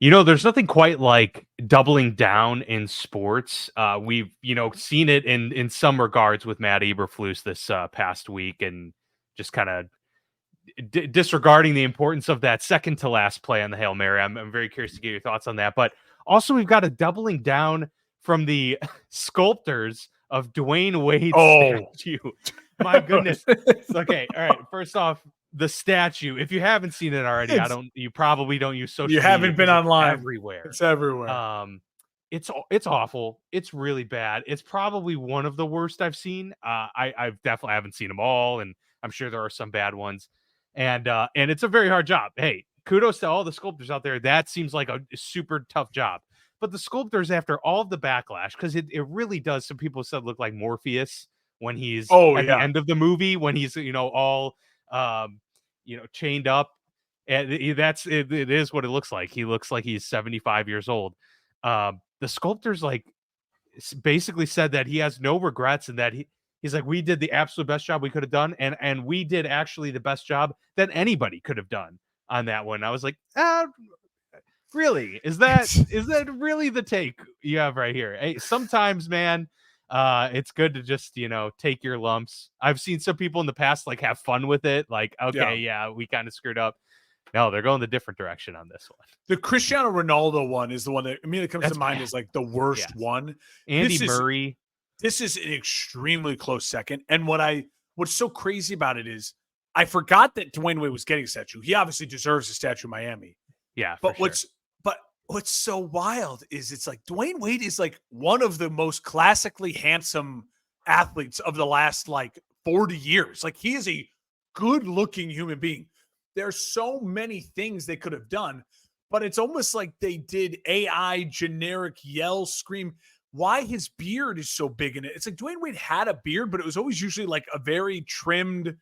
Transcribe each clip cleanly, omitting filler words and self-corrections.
There's nothing quite like doubling down in sports. We've, seen it in some regards with Matt Eberflus this past week, and just kind of disregarding the importance of that second to last play on the Hail Mary. I'm very curious to get your thoughts on that. But also, we've got a doubling down from the sculptors of Dwayne Wade's statue. My goodness. Okay. All right. First off, the statue. If you haven't seen it already, you probably don't use social media. You haven't been online. Everywhere. It's everywhere. It's awful. It's really bad. It's probably one of the worst I've seen. I definitely haven't seen them all, and I'm sure there are some bad ones. And it's a very hard job. Hey, kudos to all the sculptors out there. That seems like a super tough job. But the sculptors, after all of the backlash, because it really does, some people said, look like Morpheus when he's at the end of the movie, when he's, all, chained up. And it is what it looks like. He looks like he's 75 years old. The sculptors basically said that he has no regrets, and that he's like, we did the absolute best job we could have done. And we did actually the best job that anybody could have done on that one. I was like, really? Is that really the take you have right here? Hey, sometimes, man, it's good to just, take your lumps. I've seen some people in the past have fun with it. Like, okay, we kind of screwed up. No, they're going the different direction on this one. The Cristiano Ronaldo one is the one that immediately comes to mind as the worst one. Andy Murray. This is an extremely close second. And what's so crazy about it is I forgot that Dwayne Wade was getting a statue. He obviously deserves a statue in Miami. Yeah. But what's so wild is it's like Dwayne Wade is one of the most classically handsome athletes of the last 40 years. He is a good looking human being. There's so many things they could have done, but it's almost like they did AI generic yell scream. Why his beard is so big in it? It's like Dwayne Wade had a beard, but it was always usually a very trimmed,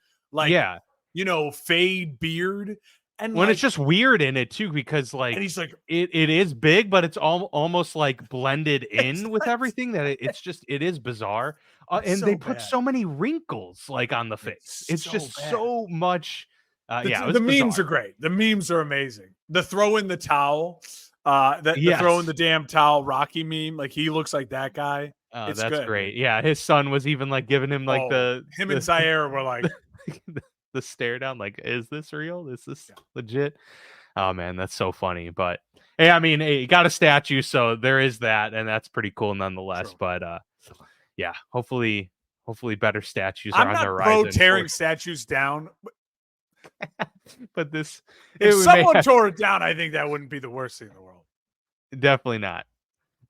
fade beard. And when it's just weird in it too, because and he's it is big, but it's almost blended in with everything that it is bizarre. And they put so many wrinkles on the face. It's just so much. The memes are great. The memes are amazing. The throw in the towel, the throw in the damn towel Rocky meme. He looks like that guy. That's good. Great. Yeah, his son was even giving him him and Zaire were the stare down. Is this real? Is this legit? Oh man, that's so funny. But hey, I mean, you got a statue, so there is that, and that's pretty cool nonetheless. True. But yeah, hopefully better statues are on the horizon. I'm not pro tearing statues down. But if someone tore it down, I think that wouldn't be the worst thing in the world. Definitely not.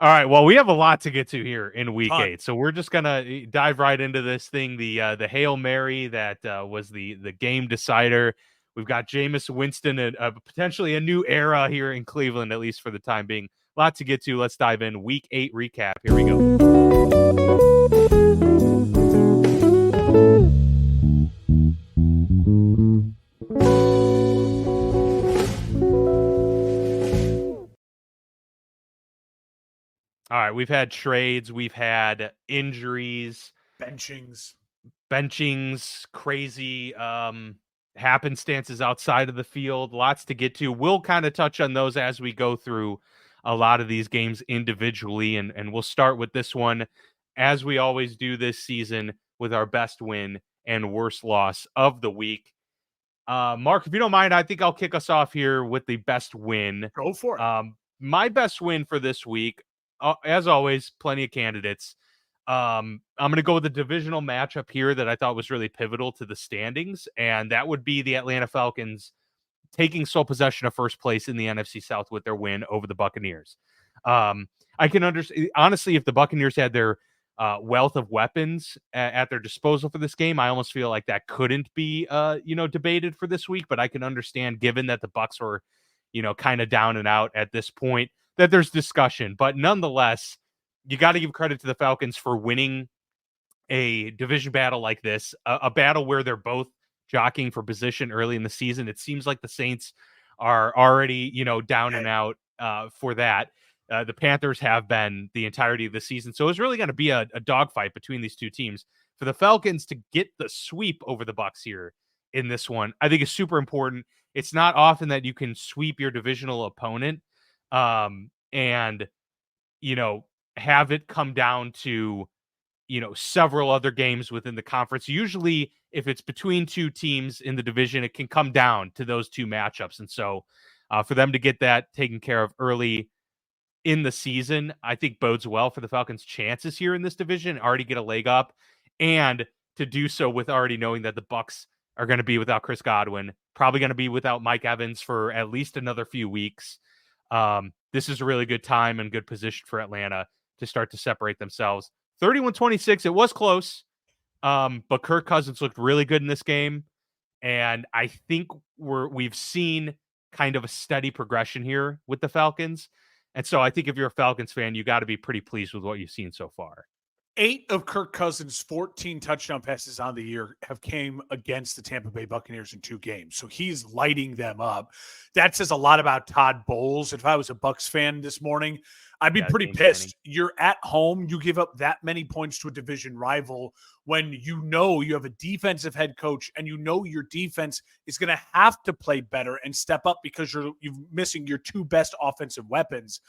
All right, well, we have a lot to get to here in week 8, so we're just gonna dive right into this thing. The Hail Mary that was the game decider. We've got Jameis Winston, potentially a new era here in Cleveland, at least for the time being. A lot to get to. Let's dive in. Week 8 recap. Here we go. All right, we've had trades, we've had injuries, benchings, crazy happenstances outside of the field, lots to get to. We'll kind of touch on those as we go through a lot of these games individually, and we'll start with this one, as we always do this season, with our best win and worst loss of the week. Mark, if you don't mind, I think I'll kick us off here with the best win. Go for it. My best win for this week, as always, plenty of candidates. I'm going to go with the divisional matchup here that I thought was really pivotal to the standings, and that would be the Atlanta Falcons taking sole possession of first place in the NFC South with their win over the Buccaneers. I can understand, honestly, if the Buccaneers had their wealth of weapons at their disposal for this game, I almost feel like that couldn't be, debated for this week, but I can understand, given that the Bucs were, kind of down and out at this point, that there's discussion. But nonetheless, you got to give credit to the Falcons for winning a division battle like this, a battle where they're both jockeying for position early in the season. It seems like the Saints are already, down and out for that. The Panthers have been the entirety of the season. So it's really going to be a dogfight between these two teams. For the Falcons to get the sweep over the Bucs here in this one, I think is super important. It's not often that you can sweep your divisional opponent. and have it come down to several other games within the conference. Usually, if it's between two teams in the division, it can come down to those two matchups. And so for them to get that taken care of early in the season, I think bodes well for the Falcons' chances here in this division, already get a leg up, and to do so with already knowing that the Bucs are going to be without Chris Godwin, probably going to be without Mike Evans for at least another few weeks. This is a really good time and good position for Atlanta to start to separate themselves. 31-26, it was close, but Kirk Cousins looked really good in this game, and I think we've seen kind of a steady progression here with the Falcons. And so I think if you're a Falcons fan, you got to be pretty pleased with what you've seen so far. 8 of Kirk Cousins' 14 touchdown passes on the year have came against the Tampa Bay Buccaneers in 2 games. So he's lighting them up. That says a lot about Todd Bowles. If I was a Bucs fan this morning, I'd be pretty pissed. You're at home. You give up that many points to a division rival when you have a defensive head coach and your defense is going to have to play better and step up because you're missing your 2 best offensive weapons.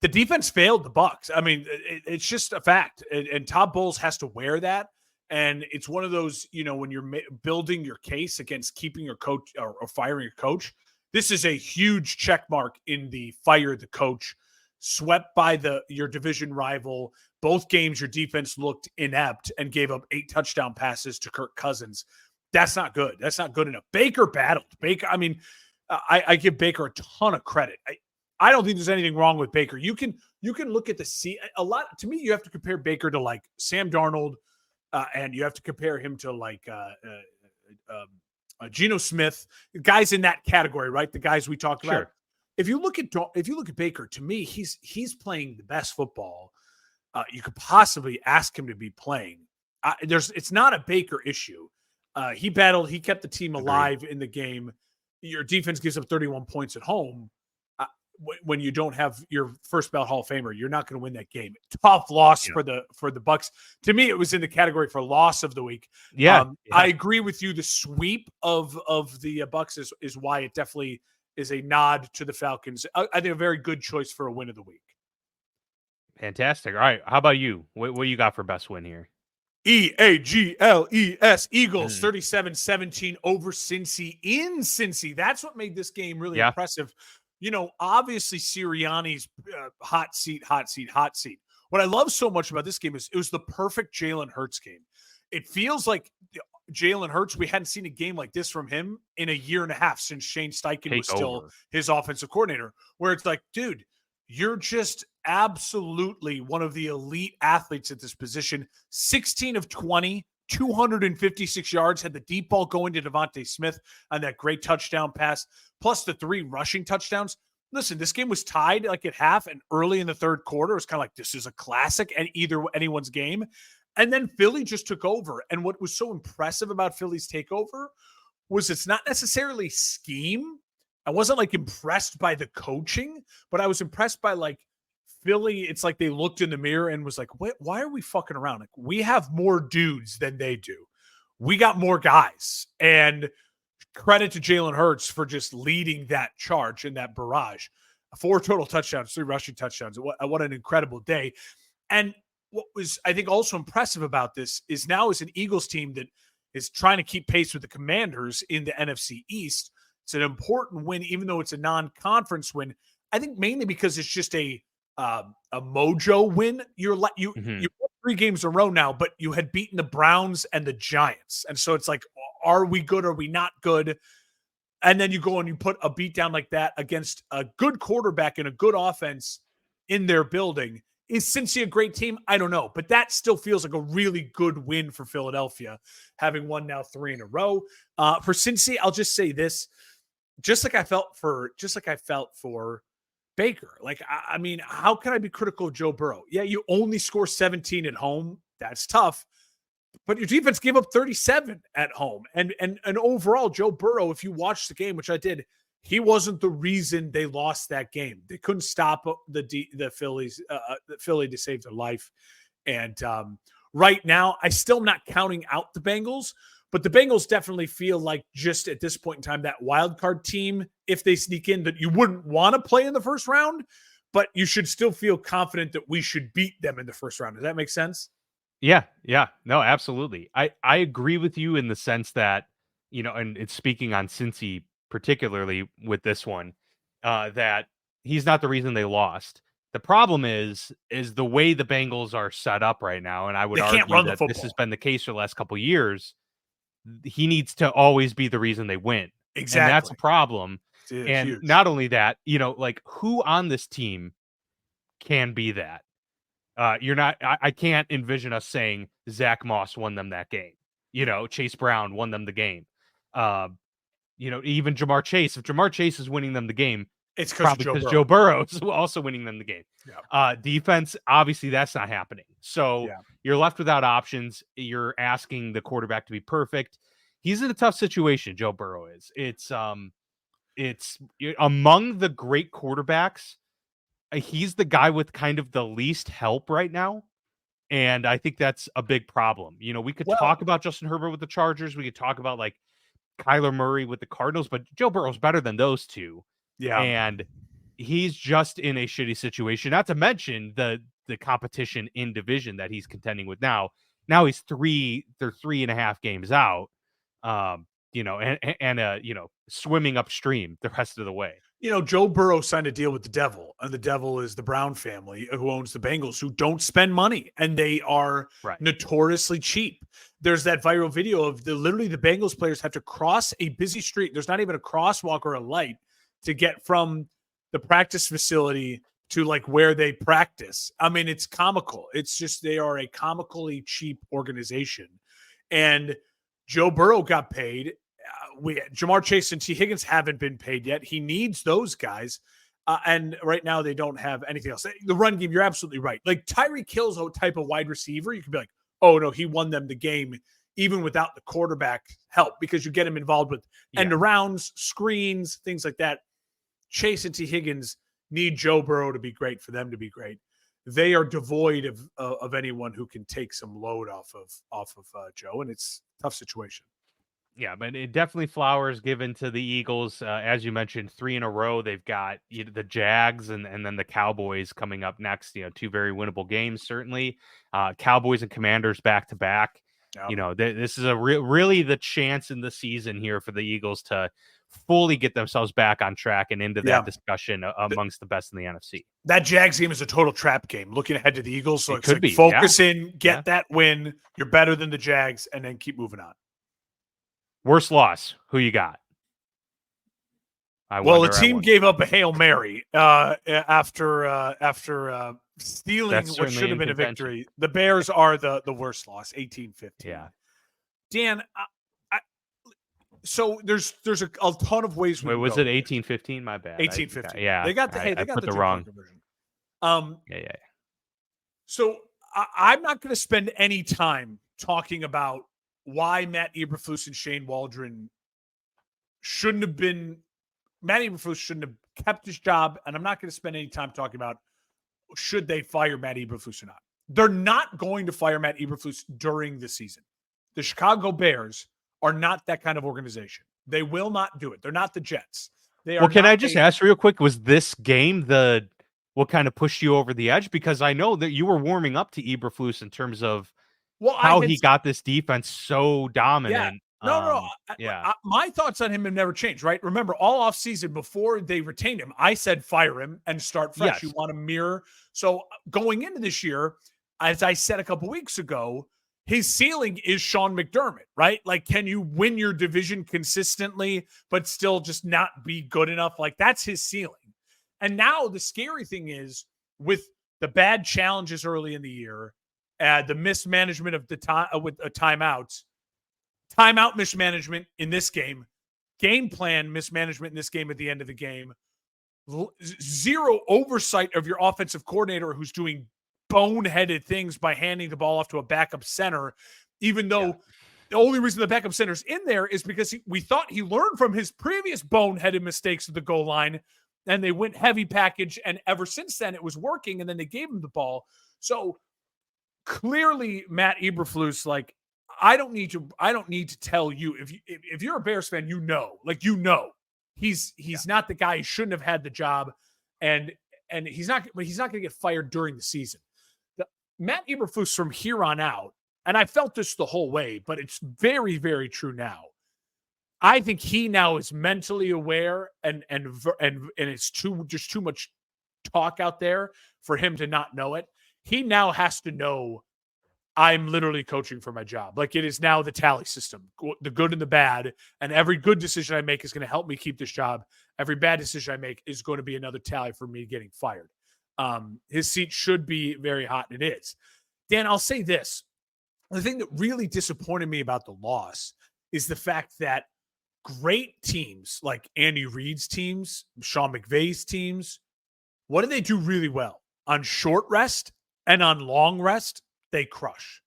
The defense failed the Bucs. I mean, it's just a fact. And Todd Bowles has to wear that. And it's one of those, when you're building your case against keeping your coach or firing your coach, this is a huge check mark in the fire the coach. Swept by your division rival. Both games, your defense looked inept and gave up 8 touchdown passes to Kirk Cousins. That's not good. That's not good enough. Baker battled. I give Baker a ton of credit. I don't think there's anything wrong with Baker. You can look at a lot. To me, you have to compare Baker to like Sam Darnold, and you have to compare him to like Geno Smith, guys in that category, right? The guys we talked about. If you look at Baker, to me, he's playing the best football you could possibly ask him to be playing. It's not a Baker issue. He battled. He kept the team alive in the game. Your defense gives up 31 points at home. When you don't have your first ballot Hall of Famer, you're not going to win that game. Tough loss for the Bucs. To me, it was in the category for loss of the week. I agree with you. The sweep of the Bucs is why it definitely is a nod to the Falcons. I think a very good choice for a win of the week. Fantastic. All right. How about you? What you got for best win here? Eagles, Eagles 37-17 over Cincy in Cincy. That's what made this game really impressive. Obviously Sirianni's hot seat. What I love so much about this game is it was the perfect Jalen Hurts game. It feels like Jalen Hurts, we hadn't seen a game like this from him in a year and a half since Shane Steichen was still his offensive coordinator, where it's like, dude, you're just absolutely one of the elite athletes at this position. 16 of 20, 256 yards, had the deep ball going to Devontae Smith on that great touchdown pass, plus the 3 rushing touchdowns. Listen, this game was tied like at half, and early in the third quarter, it was kind of like, this is a classic and anyone's game. And then Philly just took over. And what was so impressive about Philly's takeover was it's not necessarily scheme. I wasn't like impressed by the coaching, but I was impressed by like Philly. It's like they looked in the mirror and was like, why are we fucking around? Like, we have more dudes than they do. We got more guys. And credit to Jalen Hurts for just leading that charge in that barrage. 4 total touchdowns, 3 rushing touchdowns. What an incredible day. And what was, I think, also impressive about this is now is an Eagles team that is trying to keep pace with the Commanders in the NFC East. It's an important win, even though it's a non-conference win. I think mainly because it's just a mojo win. You won 3 games in a row now, but you had beaten the Browns and the Giants. And so it's like, are we good? Are we not good? And then you go and you put a beat down like that against a good quarterback and a good offense in their building. Is Cincy a great team? I don't know, but that still feels like a really good win for Philadelphia, having won now 3 in a row. For Cincy, I'll just say this: just like I felt for Baker. Like, I mean, how can I be critical of Joe Burrow? Yeah, you only score 17 at home. That's tough. But your defense gave up 37 at home. And overall, Joe Burrow, if you watch the game, which I did, he wasn't the reason they lost that game. They couldn't stop the Philly to save their life. And right now, I still am not counting out the Bengals, But the Bengals definitely feel like just at this point in time, that wild card team, if they sneak in, that you wouldn't want to play in the first round, but you should still feel confident that we should beat them in the first round. Does that make sense? Yeah, yeah. No, absolutely. I agree with you in the sense that, and it's speaking on Cincy particularly with this one, that he's not the reason they lost. The problem is the way the Bengals are set up right now, and I would They can't argue run the that this has football. been the case for the last couple of years. He needs to always be the reason they win. And that's Exactly. a problem. It's And huge. not only that, like who on this team can be that? You're not. I can't envision us saying Zach Moss won them that game. Chase Brown won them the game. Uh, even Jamar Chase. If Jamar Chase is winning them the game, It's probably because Joe Burrow is also winning them the game. Yeah. Defense, obviously, that's not happening. So Yeah. you're left without options. You're asking the quarterback to be perfect. He's in a tough situation. Joe Burrow is. It's among the great quarterbacks. He's the guy with kind of the least help right now. And I think that's a big problem. We could talk about Justin Herbert with the Chargers. We could talk about like Kyler Murray with the Cardinals, but Joe Burrow's better than those two. Yeah. And he's just in a shitty situation. Not to mention the competition in division that he's contending with now. Now they're 3.5 games out. Swimming upstream the rest of the way. Joe Burrow signed a deal with the devil, and the devil is the Brown family who owns the Bengals, who don't spend money, and they are notoriously cheap. There's that viral video of literally the Bengals players have to cross a busy street. There's not even a crosswalk or a light to get from the practice facility to like where they practice. I mean, it's comical. It's just, they are a comically cheap organization. And Joe Burrow got paid. Jamar Chase and T. Higgins haven't been paid yet. He needs those guys. And right now they don't have anything else. The run game, you're absolutely right. Like Tyreek Hill's a type of wide receiver. You could be like, oh no, he won them the game even without the quarterback help, because you get him involved with end arounds, screens, things like that. Chase and T. Higgins need Joe Burrow to be great for them to be great. They are devoid of anyone who can take some load off of Joe, and it's a tough situation. Yeah, but it definitely flowers given to the Eagles. As you mentioned, 3 in a row. They've got the Jags and then the Cowboys coming up next. 2 very winnable games, certainly. Cowboys and Commanders back to back. Yep. This is really the chance in the season here for the Eagles to fully get themselves back on track and into that discussion amongst the best in the NFC. That Jags game is a total trap game. Looking ahead to the Eagles, so it could be focus in, get that win. You're better than the Jags, and then keep moving on. Worst loss, who you got? The team gave up a Hail Mary after stealing what should have been a victory. The Bears are the worst loss, 18-15. Yeah. Dan, so there's a ton of ways we was it 18-15? My bad. 18-15. Yeah. They got the wrong version. Yeah. So I'm not going to spend any time talking about why Matt Eberflus and Shane Waldron shouldn't have been. Matt Eberflus shouldn't have kept his job, and I'm not going to spend any time talking about should they fire Matt Eberflus or not. They're not going to fire Matt Eberflus during the season. The Chicago Bears are not that kind of organization. They will not do it. They're not the Jets. Can I just ask real quick, was this game what kind of pushed you over the edge? Because I know that you were warming up to Eberflus in terms of how he got this defense so dominant. No. My thoughts on him have never changed, right? Remember, all offseason before they retained him, I said fire him and start fresh. Yes. You want to mirror. So going into this year, as I said a couple weeks ago, his ceiling is Sean McDermott, right? Like, can you win your division consistently, but still just not be good enough? Like, that's his ceiling. And now the scary thing is with the bad challenges early in the year, the mismanagement of the time with timeouts, timeout mismanagement in this game plan mismanagement in this game at the end of the game, zero oversight of your offensive coordinator who's doing boneheaded things by handing the ball off to a backup center, even though the only reason the backup center's in there is because we thought he learned from his previous boneheaded mistakes at the goal line, and they went heavy package, and ever since then it was working, and then they gave him the ball. So clearly Matt Eberflus, like, I don't need to tell you if you're a Bears fan, he's not the guy. He shouldn't have had the job, and he's not going to get fired during the season. Matt Eberflus from here on out, and I felt this the whole way, but it's very, very true now. I think he now is mentally aware, and it's too much talk out there for him to not know it. He now has to know I'm literally coaching for my job. Like, it is now the tally system, the good and the bad, and every good decision I make is going to help me keep this job. Every bad decision I make is going to be another tally for me getting fired. His seat should be very hot, and it is. Dan, I'll say this. The thing that really disappointed me about the loss is the fact that great teams like Andy Reid's teams, Sean McVay's teams, what do they do really well? On short rest and on long rest, they crush.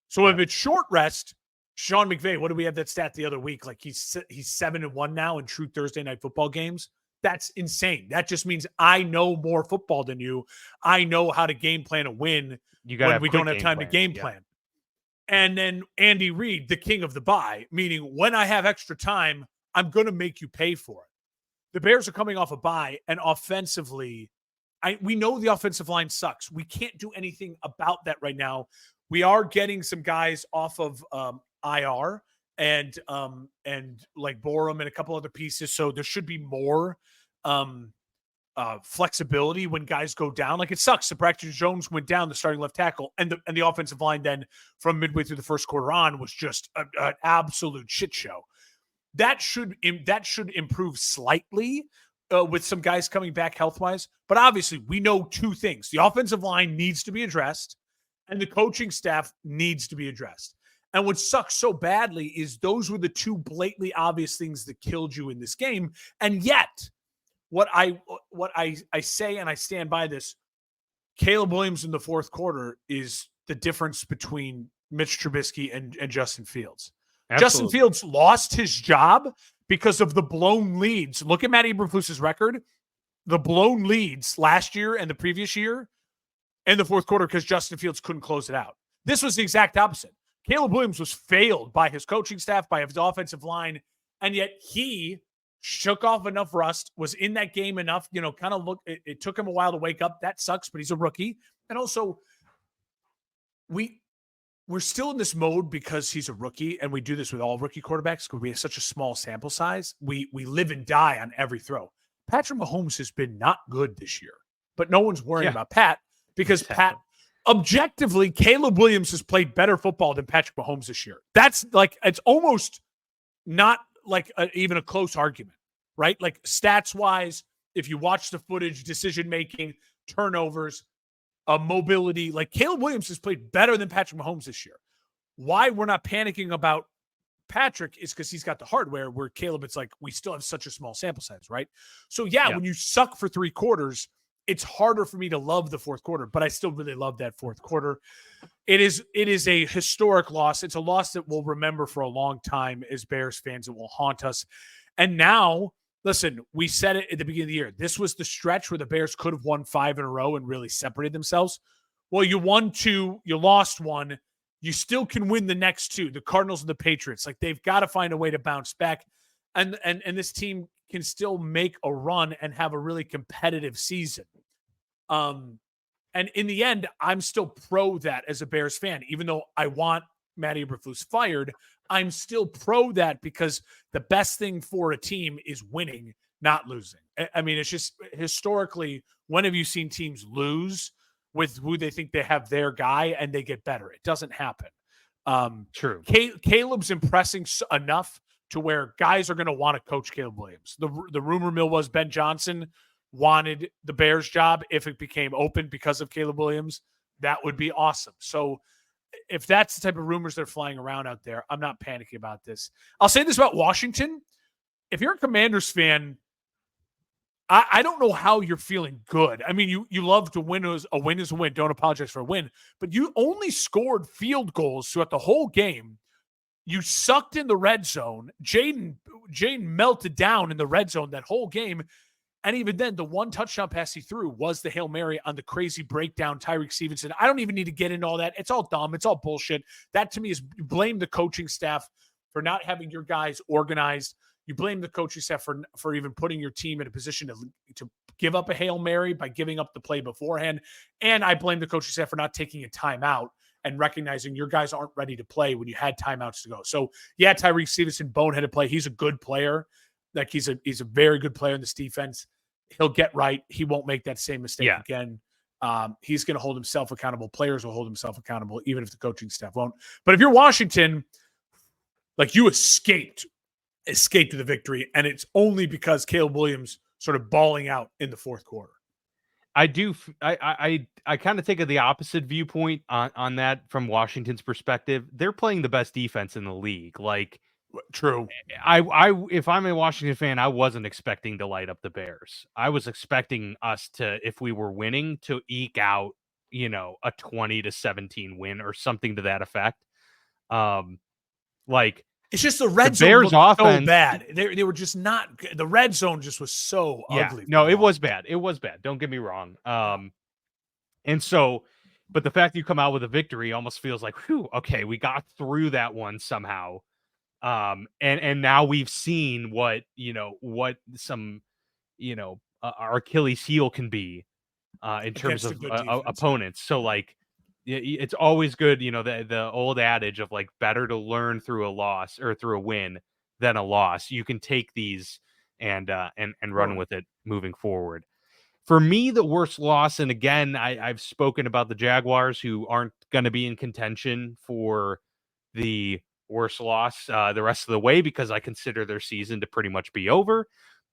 So if it's short rest, Sean McVay, what do we have that stat the other week? Like he's 7-1 now in true Thursday night football games. That's insane. That just means I know more football than you. I know how to game plan a win when we don't have time to game plan. And then Andy Reid, the king of the bye, meaning when I have extra time, I'm going to make you pay for it. The Bears are coming off a bye, and offensively, we know the offensive line sucks. We can't do anything about that right now. We are getting some guys off of IR and like Borum and a couple other pieces. So there should be more flexibility when guys go down. Like, it sucks. The Braxton Jones went down, the starting left tackle, and the offensive line then from midway through the first quarter on was just an absolute shit show. That should improve slightly with some guys coming back health-wise. But obviously, we know two things. The offensive line needs to be addressed, and the coaching staff needs to be addressed. And what sucks so badly is those were the two blatantly obvious things that killed you in this game. And yet, what I say, and I stand by this, Caleb Williams in the fourth quarter is the difference between Mitch Trubisky and Justin Fields. Absolutely. Justin Fields lost his job because of the blown leads. Look at Matt Eberflus's record. The blown leads last year and the previous year in the fourth quarter because Justin Fields couldn't close it out. This was the exact opposite. Caleb Williams was failed by his coaching staff, by his offensive line, and yet he shook off enough rust, was in that game enough, kind of it took him a while to wake up. That sucks, but he's a rookie. And also, we're still in this mode because he's a rookie, and we do this with all rookie quarterbacks because we have such a small sample size. We live and die on every throw. Patrick Mahomes has been not good this year, but no one's worrying about Pat because Pat, objectively, Caleb Williams has played better football than Patrick Mahomes this year. That's like, it's almost not like even a close argument, right? Like, stats-wise, if you watch the footage, decision-making, turnovers, mobility, like, Caleb Williams has played better than Patrick Mahomes this year. Why we're not panicking about Patrick is because he's got the hardware, where Caleb, it's like we still have such a small sample size, right? So, when you suck for 3 quarters, it's harder for me to love the fourth quarter, but I still really love that fourth quarter. It is a historic loss. It's a loss that we'll remember for a long time as Bears fans. It will haunt us. And now, listen, we said it at the beginning of the year. This was the stretch where the Bears could have won 5 in a row and really separated themselves. Well, you won 2, you lost 1. You still can win the next 2, the Cardinals and the Patriots. Like, they've got to find a way to bounce back. And this team can still make a run and have a really competitive season. And in the end, I'm still pro that as a Bears fan. Even though I want Matt Eberflus fired, I'm still pro that because the best thing for a team is winning, not losing. I mean, it's just historically, when have you seen teams lose with who they think they have their guy and they get better? It doesn't happen. True. Caleb's impressing enough to where guys are going to want to coach Caleb Williams. The rumor mill was Ben Johnson wanted the Bears job if it became open because of Caleb Williams. That would be awesome. So if that's the type of rumors that are flying around out there, I'm not panicking about this. I'll say this about Washington. If you're a Commanders fan, I don't know how you're feeling good. I mean, you love to win. A win is a win. Don't apologize for a win. But you only scored field goals throughout the whole game. You sucked in the red zone. Jaden melted down in the red zone that whole game. And even then, the one touchdown pass he threw was the Hail Mary on the crazy breakdown, Tyreek Stevenson. I don't even need to get into all that. It's all dumb. It's all bullshit. That to me is blame the coaching staff for not having your guys organized. You blame the coaching staff for even putting your team in a position to give up a Hail Mary by giving up the play beforehand. And I blame the coaching staff for not taking a timeout and recognizing your guys aren't ready to play when you had timeouts to go. So, yeah, Tyreek Stevenson, boneheaded play. He's a good player. Like he's a very good player in this defense. He'll get right. He won't make that same mistake again. He's going to hold himself accountable. Players will hold himself accountable, even if the coaching staff won't. But if you're Washington, like you escaped to the victory, and it's only because Caleb Williams sort of balling out in the fourth quarter. I do. I kind of take the opposite viewpoint on that from Washington's perspective. They're playing the best defense in the league. Like, true. If I'm a Washington fan, I wasn't expecting to light up the Bears. I was expecting us to, if we were winning, to eke out, a 20-17 win or something to that effect. Like, it's just the red zone Bears offense, so bad. They were just not. The red zone just was so ugly. No, it was bad. It was bad. Don't get me wrong. And so, but the fact that you come out with a victory almost feels like, whew, okay, we got through that one somehow. And now we've seen what some, our Achilles heel can be, in terms of opponents. So like, it's always good, the old adage of like better to learn through a loss or through a win than a loss. You can take these and run with it moving forward. For me, the worst loss, and again, I've spoken about the Jaguars, who aren't going to be in contention for the worst loss the rest of the way because I consider their season to pretty much be over.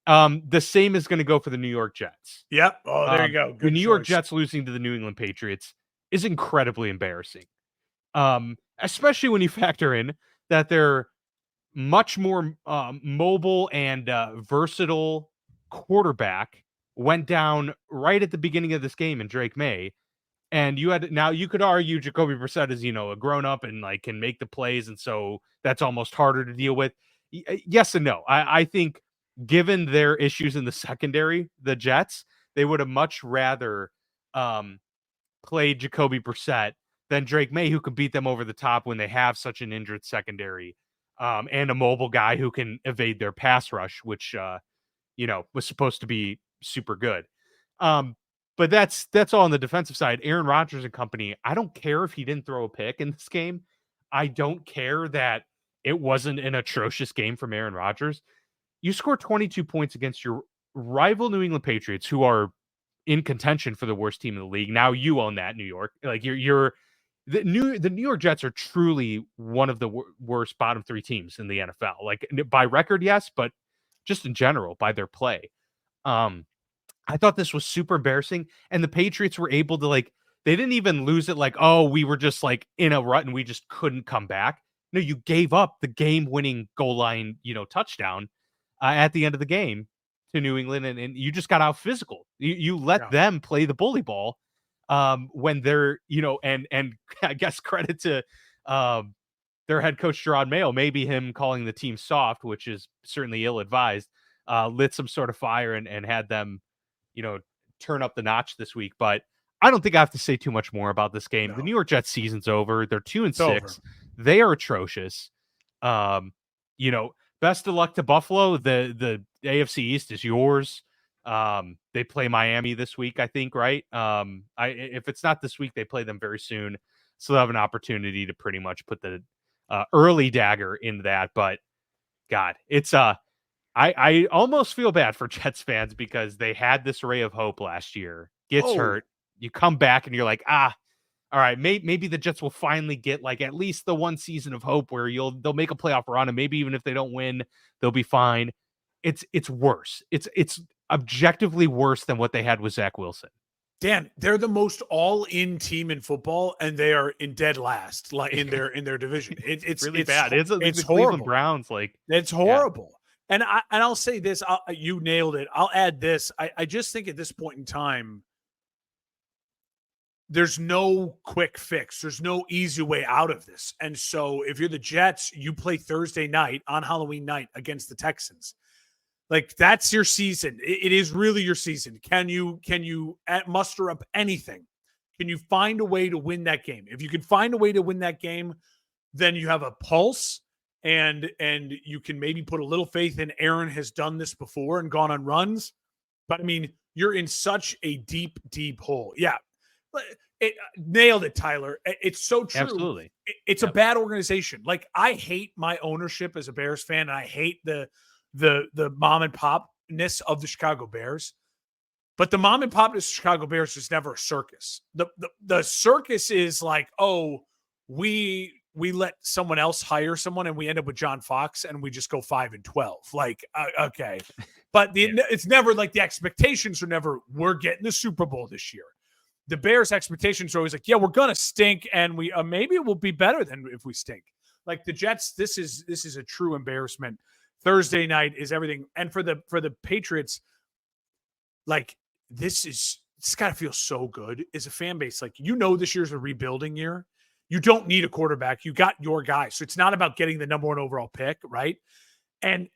The same is going to go for the New York Jets. Yep. Oh, there you go. Good the New York Jets losing to the New England Patriots is incredibly embarrassing. Especially when you factor in that they're much more mobile and versatile quarterback went down right at the beginning of this game in Drake May. And you could argue Jacoby Brissett is, a grown up and like can make the plays. And so that's almost harder to deal with. Yes and no. I think given their issues in the secondary, the Jets, they would have much rather played Jacoby Brissett than Drake May, who can beat them over the top when they have such an injured secondary, and a mobile guy who can evade their pass rush, which, was supposed to be super good. But that's all on the defensive side. Aaron Rodgers and company, I don't care if he didn't throw a pick in this game. I don't care that it wasn't an atrocious game from Aaron Rodgers. You scored 22 points against your rival New England Patriots, who are in contention for the worst team in the league. Now you own that, New York. Like the New York Jets are truly one of the worst bottom three teams in the NFL. Like by record, yes, but just in general by their play. I thought this was super embarrassing, and the Patriots were able to they didn't even lose it like, oh, we were just like in a rut and we just couldn't come back. No, you gave up the game-winning goal line, touchdown at the end of the game to New England, and you just got out physical. You let them play the bully ball when they're, and I guess credit to their head coach, Gerard Mayo, maybe him calling the team soft, which is certainly ill-advised, lit some sort of fire and had them, turn up the notch this week. But I don't think I have to say too much more about this game. No. The New York Jets season's over. They're 2-6. They are atrocious. Best of luck to Buffalo. The AFC East is yours. They play Miami this week, I think, right? If it's not this week, they play them very soon. So they'll have an opportunity to pretty much put the early dagger into that. But God, it's I almost feel bad for Jets fans because they had this ray of hope last year. Gets hurt. You come back and you're like, all right, maybe the Jets will finally get at least the one season of hope where they'll make a playoff run, and maybe even if they don't win, they'll be fine. It's worse. It's objectively worse than what they had with Zach Wilson. Dan, they're the most all-in team in football, and they are in dead last, in their division. It's really bad. It's horrible. Cleveland Browns, it's horrible. Yeah. And I'll say this. You nailed it. I'll add this. I just think at this point in time, there's no quick fix. There's no easy way out of this. And so if you're the Jets, you play Thursday night on Halloween night against the Texans. Like that's your season. It is really your season. Can you muster up anything? Can you find a way to win that game? If you can find a way to win that game, then you have a pulse and you can maybe put a little faith in Aaron has done this before and gone on runs. But I mean, you're in such a deep, deep hole. Yeah. It nailed it, Tyler. It's so true. Absolutely. It's a bad organization. Like I hate my ownership as a Bears fan, and I hate the mom and popness of the Chicago Bears. But the mom and popness of Chicago Bears is never a circus. The circus is like, oh, we let someone else hire someone and we end up with John Fox and we just go 5-12. Like, okay. But it's never like the expectations are never, we're getting the Super Bowl this year. The Bears' expectations are always like, yeah, we're going to stink and we maybe it will be better than if we stink. Like the Jets, this is a true embarrassment. Thursday night is everything. And for the Patriots, like it's got to feel so good as a fan base. Like, this year's a rebuilding year. You don't need a quarterback. You got your guy. So it's not about getting the number 1 overall pick, right? And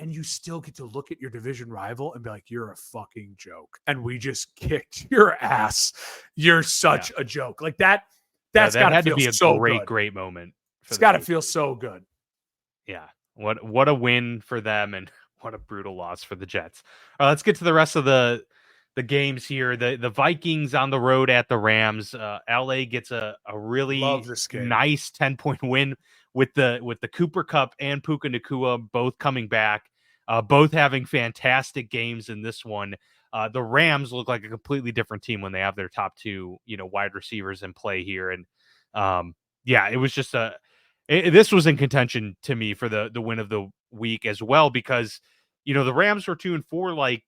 you still get to look at your division rival and be like, you're a fucking joke. And we just kicked your ass. You're such a joke. Like that's got to feel so good. Great moment. It's got to feel so good. Yeah. What a win for them and what a brutal loss for the Jets. All right, let's get to the rest of the games here. The Vikings on the road at the Rams. LA gets a really nice 10-point win with the Cooper Kupp and Puka Nacua both coming back, both having fantastic games in this one. The Rams look like a completely different team when they have their top 2, wide receivers in play here. And it was just this was in contention to me for the win of the week as well, because, the Rams were 2-4, like,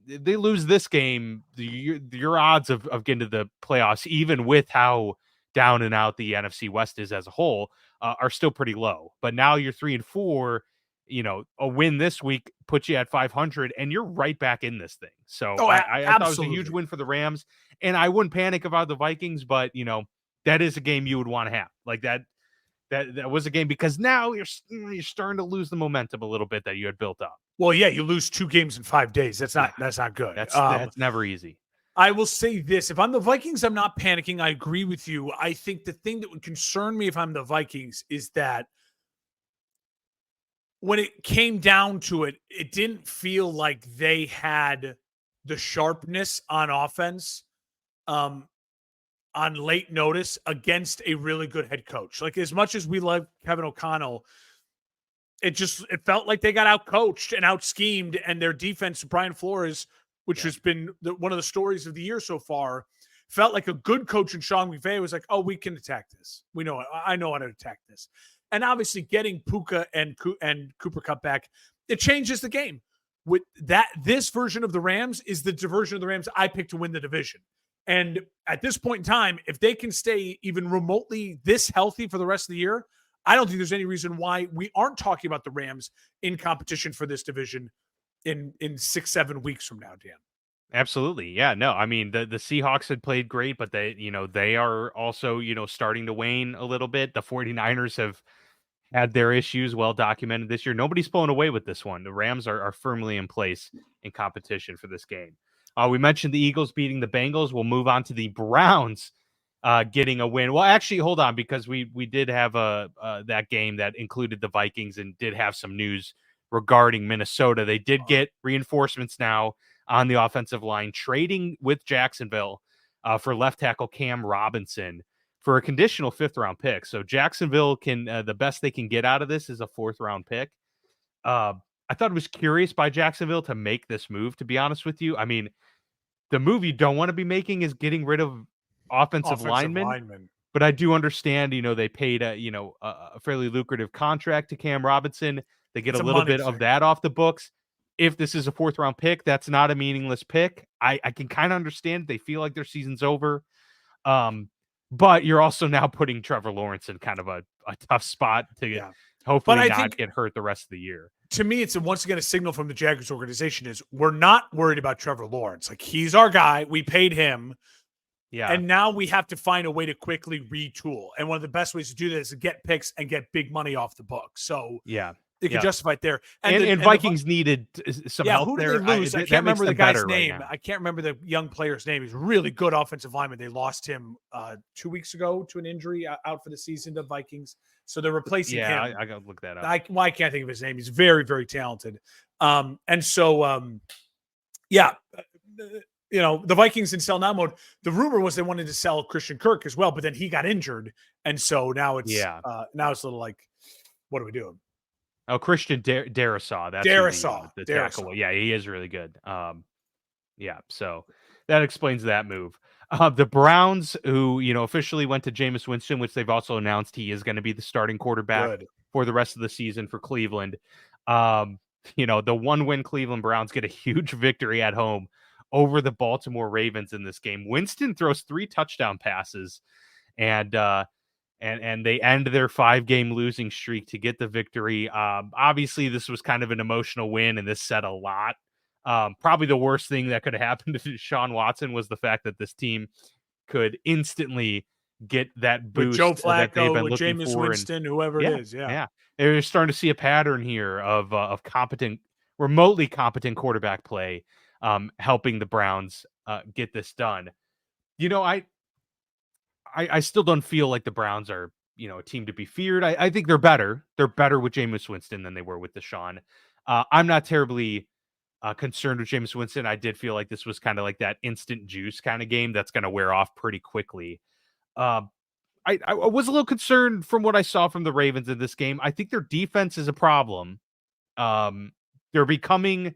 they lose this game, your odds of getting to the playoffs, even with how down and out the NFC West is as a whole, are still pretty low. But now you're 3-4, a win this week puts you at 500 and you're right back in this thing. So I thought it was a huge win for the Rams, and I wouldn't panic about the Vikings, but that is a game you would want to have. Like that was a game, because now you're starting to lose the momentum a little bit that you had built up. Well, yeah, you lose 2 games in 5 days. That's not good. That's never easy. I will say this. If I'm the Vikings, I'm not panicking. I agree with you. I think the thing that would concern me if I'm the Vikings is that when it came down to it, it didn't feel like they had the sharpness on offense on late notice against a really good head coach. Like, as much as we love Kevin O'Connell, it felt like they got out-coached and out-schemed, and their defense, Brian Flores, which has been one of the stories of the year so far, felt like a good coach in Sean McVay was like, oh, we can attack this. We know it. I know how to attack this. And obviously getting Puka and Cooper Kupp back, it changes the game. With that, this version of the Rams is the version of the Rams I picked to win the division. And at this point in time, if they can stay even remotely this healthy for the rest of the year, I don't think there's any reason why we aren't talking about the Rams in competition for this division in 6-7 weeks from now, Dan. Absolutely. Yeah, no, I mean, the Seahawks had played great, but they are also, starting to wane a little bit. The 49ers have had their issues well documented this year. Nobody's pulling away with this one. The Rams are firmly in place in competition for this game. We mentioned the Eagles beating the Bengals. We'll move on to the Browns getting a win. Well, actually, hold on, because we did have that game that included the Vikings and did have some news regarding Minnesota. They did get reinforcements now on the offensive line, trading with Jacksonville for left tackle Cam Robinson for a conditional 5th-round pick. So Jacksonville can the best they can get out of this is a 4th-round pick. I thought it was curious by Jacksonville to make this move, to be honest with you. I mean, the move you don't want to be making is getting rid of offensive linemen. But I do understand, they paid a fairly lucrative contract to Cam Robinson. They get a little bit of that off the books. If this is a 4th-round pick, that's not a meaningless pick. I can kind of understand. They feel like their season's over. But you're also now putting Trevor Lawrence in kind of a tough spot to hopefully not get hurt the rest of the year. To me, it's once again a signal from the Jaguars organization is we're not worried about Trevor Lawrence. Like, he's our guy. We paid him. Yeah. And now we have to find a way to quickly retool. And one of the best ways to do that is to get picks and get big money off the book. So They could justify it there. And Vikings needed some help who did there. they lose? I can't remember the guy's name. Right, I can't remember the young player's name. He's a really good offensive lineman. They lost him 2 weeks ago to an injury out for the season to Vikings. So they're replacing him. I got to look that up. I can't think of his name. He's very, very talented. And so, the Vikings in sell now mode. The rumor was they wanted to sell Christian Kirk as well, but then he got injured. And so now it's a little like, what are we doing? Oh, Christian Darrisaw. That's the tackle. Yeah, he is really good. So that explains that move. The Browns, who officially went to Jameis Winston, which they've also announced he is going to be the starting quarterback for the rest of the season for Cleveland. The 1-win Cleveland Browns get a huge victory at home over the Baltimore Ravens in this game. Winston throws 3 touchdown passes, and they end their 5-game losing streak to get the victory. Obviously, this was kind of an emotional win, and this said a lot. Probably the worst thing that could have happened to Deshaun Watson was the fact that this team could instantly get that boost with Joe Flacco, that they've been with looking Jameis for. Winston, whoever it is. Yeah. They're starting to see a pattern here of competent, remotely competent quarterback play, helping the Browns get this done. I still don't feel like the Browns are, a team to be feared. I think they're better. They're better with Jameis Winston than they were with Deshaun. I'm not terribly concerned with Jameis Winston. I did feel like this was kind of like that instant juice kind of game that's going to wear off pretty quickly. I was a little concerned from what I saw from the Ravens in this game. I think their defense is a problem. They're becoming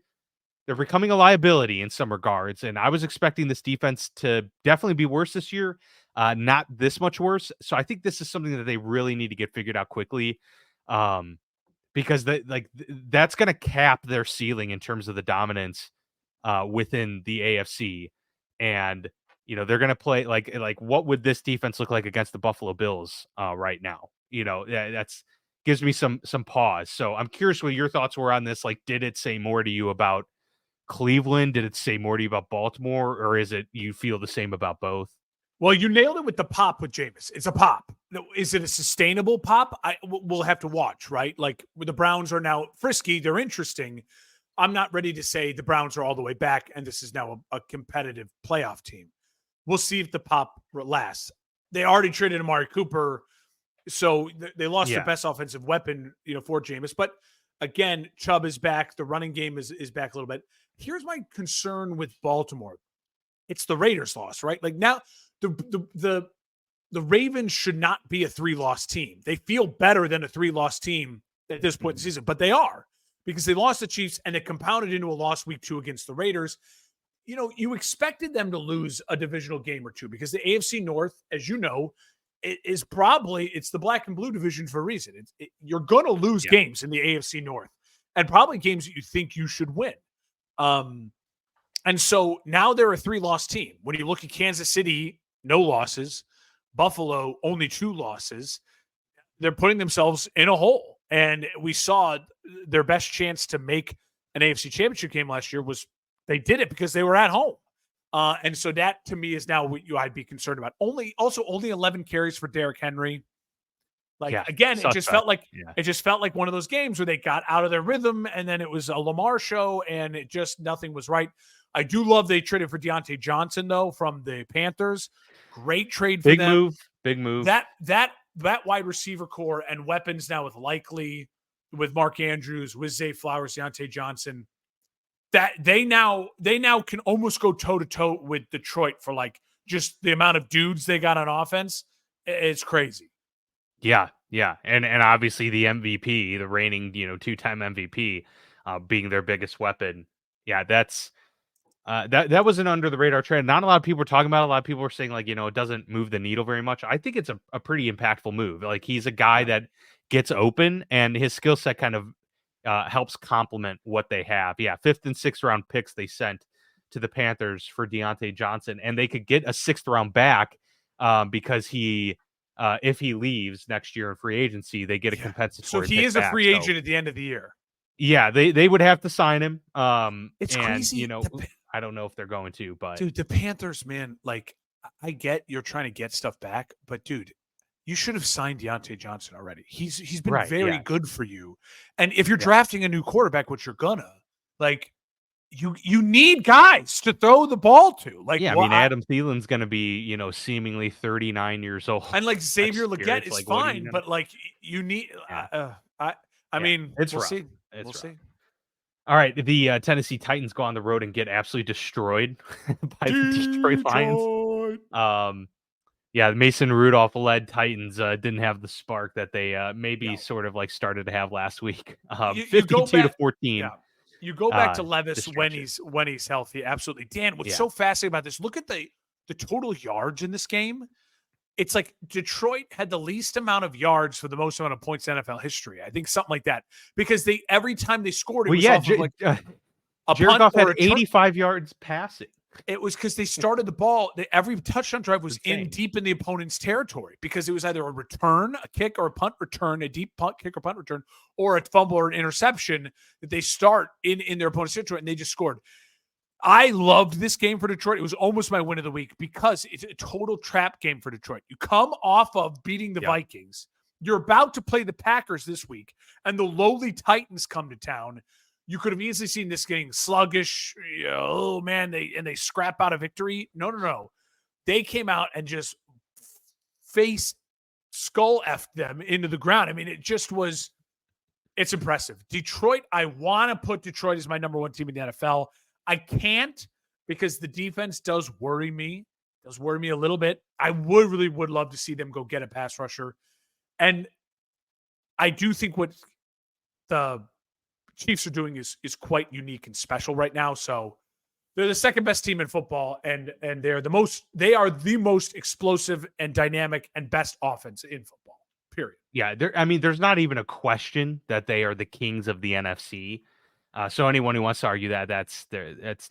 a liability in some regards, and I was expecting this defense to definitely be worse this year. Not this much worse. So I think this is something that they really need to get figured out quickly. Because that's going to cap their ceiling in terms of the dominance within the AFC. And, they're going to play like what would this defense look like against the Buffalo Bills right now? That's gives me some pause. So I'm curious what your thoughts were on this. Like, did it say more to you about Cleveland? Did it say more to you about Baltimore? Or is it you feel the same about both? Well, you nailed it with the pop with Jameis. It's a pop. Is it a sustainable pop? We'll have to watch, right? Like the Browns are now frisky. They're interesting. I'm not ready to say the Browns are all the way back and this is now a competitive playoff team. We'll see if the pop lasts. They already traded Amari Cooper, so they lost their best offensive weapon, for Jameis. But again, Chubb is back. The running game is back a little bit. Here's my concern with Baltimore. It's the Raiders loss, right? Like now the Ravens should not be a 3-loss team. They feel better than a 3-loss team at this point in the season, but they are because they lost the Chiefs and it compounded into a loss week 2 against the Raiders. You expected them to lose a divisional game or two because the AFC North, as you know, it's the black and blue division for a reason. You're going to lose games in the AFC North and probably games that you think you should win. And so now they're a 3-loss team. When you look at Kansas City, no losses. Buffalo, only 2 losses. They're putting themselves in a hole. And we saw their best chance to make an AFC Championship game last year was they did it because they were at home. And so that, to me, is now what I'd be concerned about. Only 11 carries for Derrick Henry. Again, it just felt like one of those games where they got out of their rhythm, and then it was a Lamar show, and it just nothing was right. I do love they traded for Deontay Johnson, though, from the Panthers. Great trade for them. Big move. That wide receiver core and weapons now with Likely, with Mark Andrews, with Zay Flowers, Deontay Johnson, that they now can almost go toe-to-toe with Detroit for like just the amount of dudes they got on offense. It's crazy. Yeah. And obviously the MVP, the reigning, 2-time MVP, being their biggest weapon. Yeah, that's that was an under the radar trend. Not a lot of people were talking about it. A lot of people were saying like, it doesn't move the needle very much. I think it's a pretty impactful move. Like he's a guy that gets open and his skill set kind of helps complement what they have. Yeah. 5th and 6th round picks they sent to the Panthers for Deontay Johnson, and they could get a 6th round back because if he leaves next year in free agency, they get a compensatory. So he is a free agent at the end of the year. Yeah, they would have to sign him. It's crazy. I don't know if they're going to, but dude, the Panthers, man, like I get you're trying to get stuff back, but dude, you should have signed Deontay Johnson already. He's been Right. very Yeah. good for you. And if you're Yeah. drafting a new quarterback, which you're gonna, like, you need guys to throw the ball to. Like, Yeah. I mean, Adam Thielen's going to be, seemingly 39 years old. and like Xavier next year. Legette It's is like, what are you fine, gonna? but like you need. Yeah. I Yeah. mean, It's we'll rough. see. It's We'll rough. see. All right, the Tennessee Titans go on the road and get absolutely destroyed by the Detroit Lions. Yeah, the Mason Rudolph led Titans didn't have the spark that they maybe No. sort of like started to have last week. You go 52 to back. 14. Yeah. You go back to Uh, Levis when destruction. he's healthy. Absolutely. Dan, what's Yeah. so fascinating about this? Look at the total yards in this game. It's like Detroit had the least amount of yards for the most amount of points in NFL history. I think something like that. Because every time they scored, it Well, was yeah, off of like a Jared punt Goff or had a turn. 85 yards passing. It was because they started the ball. Every touchdown drive was in Insane. deep in the opponent's territory because it was either a return, a kick, or a punt return, a deep punt, kick, or punt return, or a fumble or an interception that they start in their opponent's territory, and they just scored. I loved this game for Detroit. It was almost my win of the week because it's a total trap game for Detroit. You come off of beating the Vikings. You're about to play the Packers this week, and the lowly Titans come to town. You could have easily seen this getting sluggish. Oh man, they scrap out a victory. No. They came out and just face skull effed them into the ground. I mean, it's impressive. Detroit, I want to put Detroit as my number one team in the NFL. I can't because the defense does worry me. Does worry me a little bit. I would love to see them go get a pass rusher. And I do think what the Chiefs are doing is quite unique and special right now. So they're the second best team in football, and they are the most explosive and dynamic and best offense in football. Period. Yeah, there's not even a question that they are the kings of the NFC. So anyone who wants to argue that's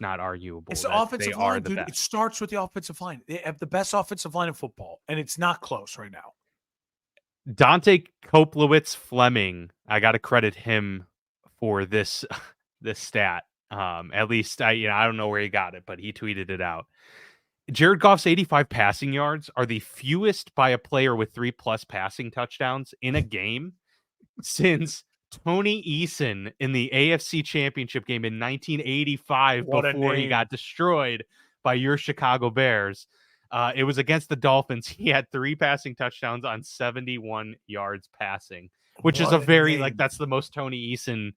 not arguable. It's the offensive line, dude. Best. It starts with the offensive line. They have the best offensive line in football, and it's not close right now. Dante Koplowitz Fleming, I got to credit him for this stat. At least I don't know where he got it, but he tweeted it out. Jared Goff's 85 passing yards are the fewest by a player with 3+ passing touchdowns in a game since Tony Eason in the AFC Championship game in 1985 before he got destroyed by your Chicago Bears. It was against the Dolphins. He had 3 passing touchdowns on 71 yards passing, which is that's the most Tony Eason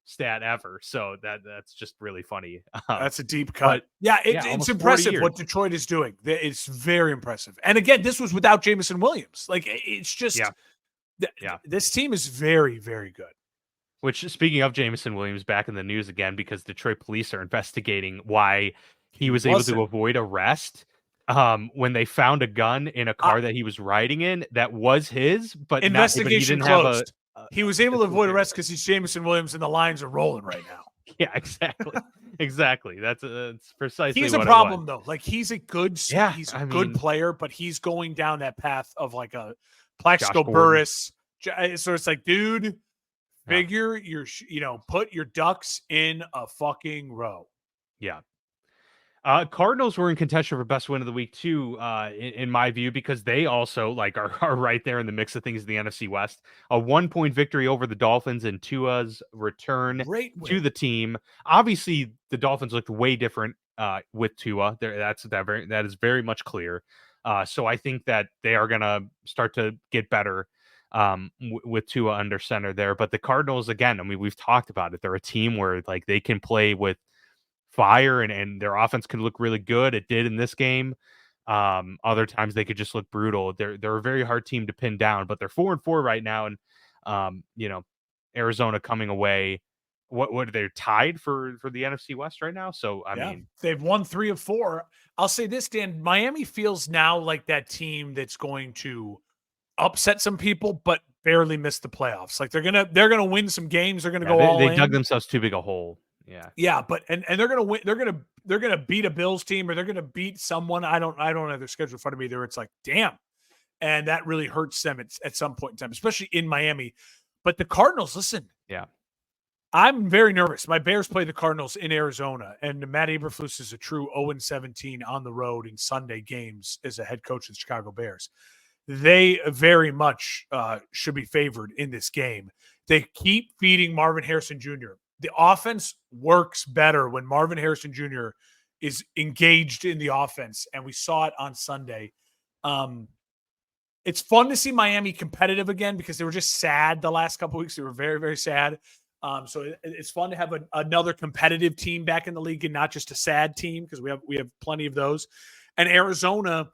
stat ever. So that's just really funny. That's a deep cut. It's impressive what Detroit is doing. It's very impressive. And again, this was without Jameson Williams. Like, it's just this team is very, very good. Which, speaking of Jameson Williams, back in the news again because Detroit police are investigating why he was able to avoid arrest when they found a gun in a car that he was riding in that was his, but investigation closed. He was able to avoid arrest because he's Jameson Williams, and the lines are rolling right now. Yeah, exactly. That's precisely. He's a problem though. Like, he's a good, good player, but he's going down that path of like a Plaxico Burress. So it's like, dude, figure put your ducks in a fucking row. Yeah. Cardinals were in contention for best win of the week too, in my view, because they also are right there in the mix of things in the NFC West. A 1-point victory over the Dolphins and Tua's return to the team. Obviously, the Dolphins looked way different with Tua. That is very much clear. So I think that they are gonna start to get better with Tua under center there. But the Cardinals, again, I mean, we've talked about it. They're a team where they can play with fire and their offense can look really good. It did in this game. Other times they could just look brutal. They're a very hard team to pin down, but they're 4-4 right now. And Arizona coming away. What are they tied for the NFC West right now? So I mean, they've won 3 of 4. I'll say this, Dan, Miami feels now like that team that's going to upset some people, but barely miss the playoffs. Like they're gonna win some games. They're gonna go all in. They dug themselves too big a hole. Yeah, but and they're gonna win. They're gonna beat a Bills team, or they're gonna beat someone. I don't have their schedule in front of me. There, it's like, damn, and that really hurts them at some point in time, especially in Miami. But the Cardinals, listen, I'm very nervous. My Bears play the Cardinals in Arizona, and Matt Eberflus is a true 0-17 on the road in Sunday games as a head coach of the Chicago Bears. they very much should be favored in this game. They keep feeding Marvin Harrison Jr. The offense works better when Marvin Harrison Jr. is engaged in the offense, and we saw it on Sunday. It's fun to see Miami competitive again because they were just sad the last couple of weeks. They were very, very sad. So it's fun to have another competitive team back in the league and not just a sad team, because we have plenty of those. And Arizona,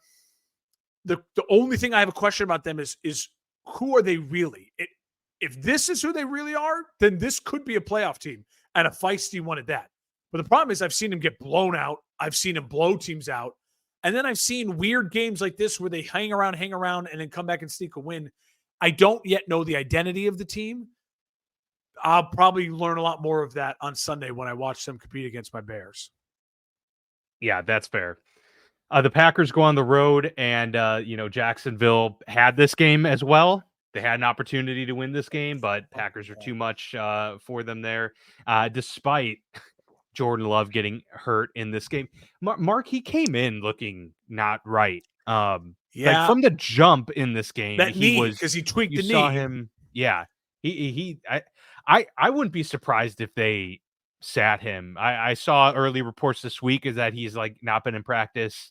the only thing I have a question about them is who are they really? If this is who they really are, then this could be a playoff team and a feisty one at that. But the problem is I've seen them get blown out. I've seen them blow teams out. And then I've seen weird games like this where they hang around, and then come back and sneak a win. I don't yet know the identity of the team. I'll probably learn a lot more of that on Sunday when I watch them compete against my Bears. Yeah, that's fair. The Packers go on the road, and Jacksonville had this game as well. They had an opportunity to win this game, but Packers are too much for them there, despite Jordan Love getting hurt in this game. Mark, he came in looking not right. Like from the jump in this game, that knee, because he tweaked the knee. Saw him, yeah. I wouldn't be surprised if they sat him. I saw early reports this week is that he's like not been in practice.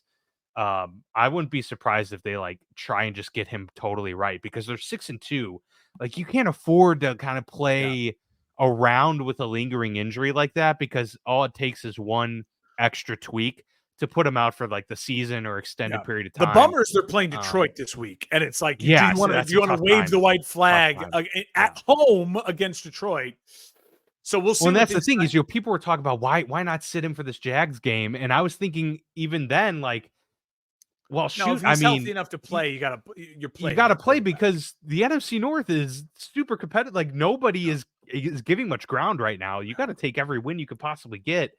I wouldn't be surprised if they like try and just get him totally right, because they're 6-2. Like, you can't afford to kind of play around with a lingering injury like that, because all it takes is one extra tweak to put him out for like the season or extended period of time. The bummer is they're playing Detroit this week, and it's like, do you want to wave the white flag at home against Detroit? So we'll see. Well, and that's the thing is, people were talking about why not sit him for this Jags game, and I was thinking even then, like, well, shoot, if he's healthy enough to play, you gotta play because the NFC North is super competitive. Like, nobody is giving much ground right now. You got to take every win you could possibly get.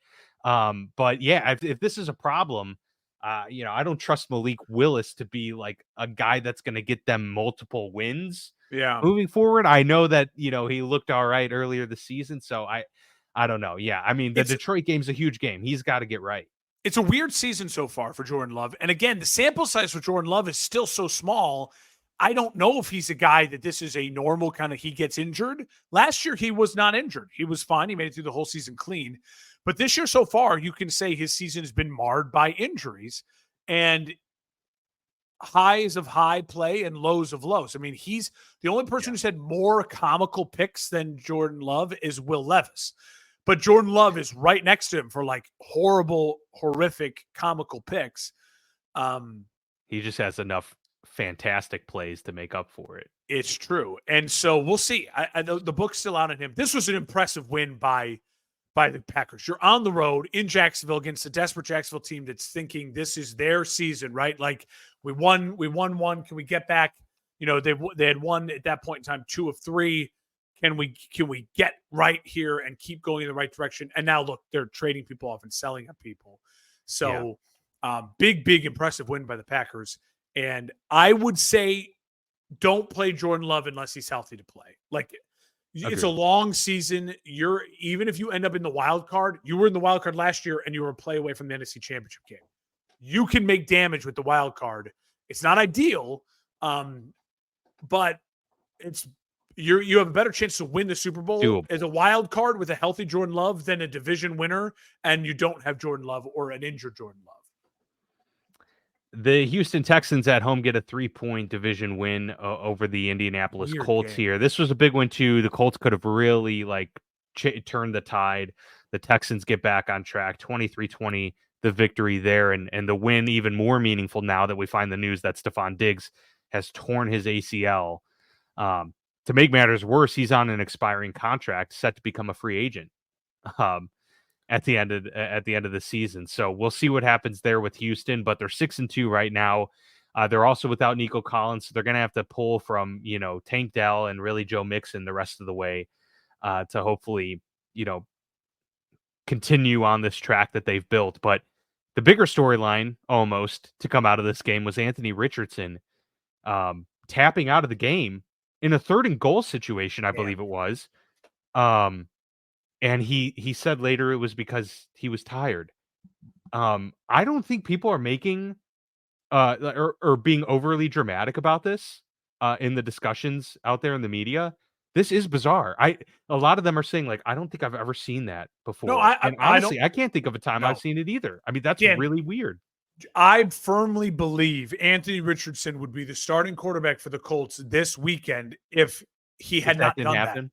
But yeah, if this is a problem, I don't trust Malik Willis to be like a guy that's going to get them multiple wins. Yeah, moving forward. I know that he looked all right earlier this season, so I don't know. Yeah, I mean, the Detroit game's a huge game. He's got to get right. It's a weird season so far for Jordan Love. And again, the sample size for Jordan Love is still so small. I don't know if he's a guy that this is a normal kind of, he gets injured. Last year, he was not injured. He was fine. He made it through the whole season clean. But this year so far, you can say his season has been marred by injuries and highs of high play and lows of lows. I mean, he's the only person who's had more comical picks than Jordan Love is Will Levis. But Jordan Love is right next to him for like horrible, horrific, comical picks. He just has enough fantastic plays to make up for it. It's true. And so we'll see. I know the book's still out on him. This was an impressive win by the Packers. You're on the road in Jacksonville against a desperate Jacksonville team that's thinking this is their season, right? Like, we won one. Can we get back? They had won at that point in time 2 of 3. Can we get right here and keep going in the right direction? And now look, they're trading people off and selling up people. So big impressive win by the Packers. And I would say don't play Jordan Love unless he's healthy to play. Like, it's a long season. Even if you end up in the wild card, you were in the wild card last year and you were a play away from the NFC Championship game. You can make damage with the wild card. It's not ideal, but you have a better chance to win the Super Bowl as a wild card with a healthy Jordan Love than a division winner, and you don't have Jordan Love or an injured Jordan Love. The Houston Texans at home get a 3-point division win over the Indianapolis Colts here. This was a big one too. The Colts could have really turned the tide. The Texans get back on track, 23-20, the victory there, and the win even more meaningful now that we find the news that Stephon Diggs has torn his ACL. To make matters worse, he's on an expiring contract, set to become a free agent at the end of the season. So we'll see what happens there with Houston, but they're 6-2 right now. They're also without Nico Collins, so they're going to have to pull from Tank Dell and really Joe Mixon the rest of the way to hopefully continue on this track that they've built. But the bigger storyline almost to come out of this game was Anthony Richardson tapping out of the game in a 3rd and goal situation, I believe it was. And he said later it was because he was tired. I don't think people are making or being overly dramatic about this in the discussions out there in the media. This is bizarre. A lot of them are saying like, I don't think I've ever seen that No, before. And I don't. honestly, I can't think of a time I've No, seen it either. I mean, that's Dan, really weird. I firmly believe Anthony Richardson would be the starting quarterback for the Colts this weekend if he had If that not didn't done that. happen.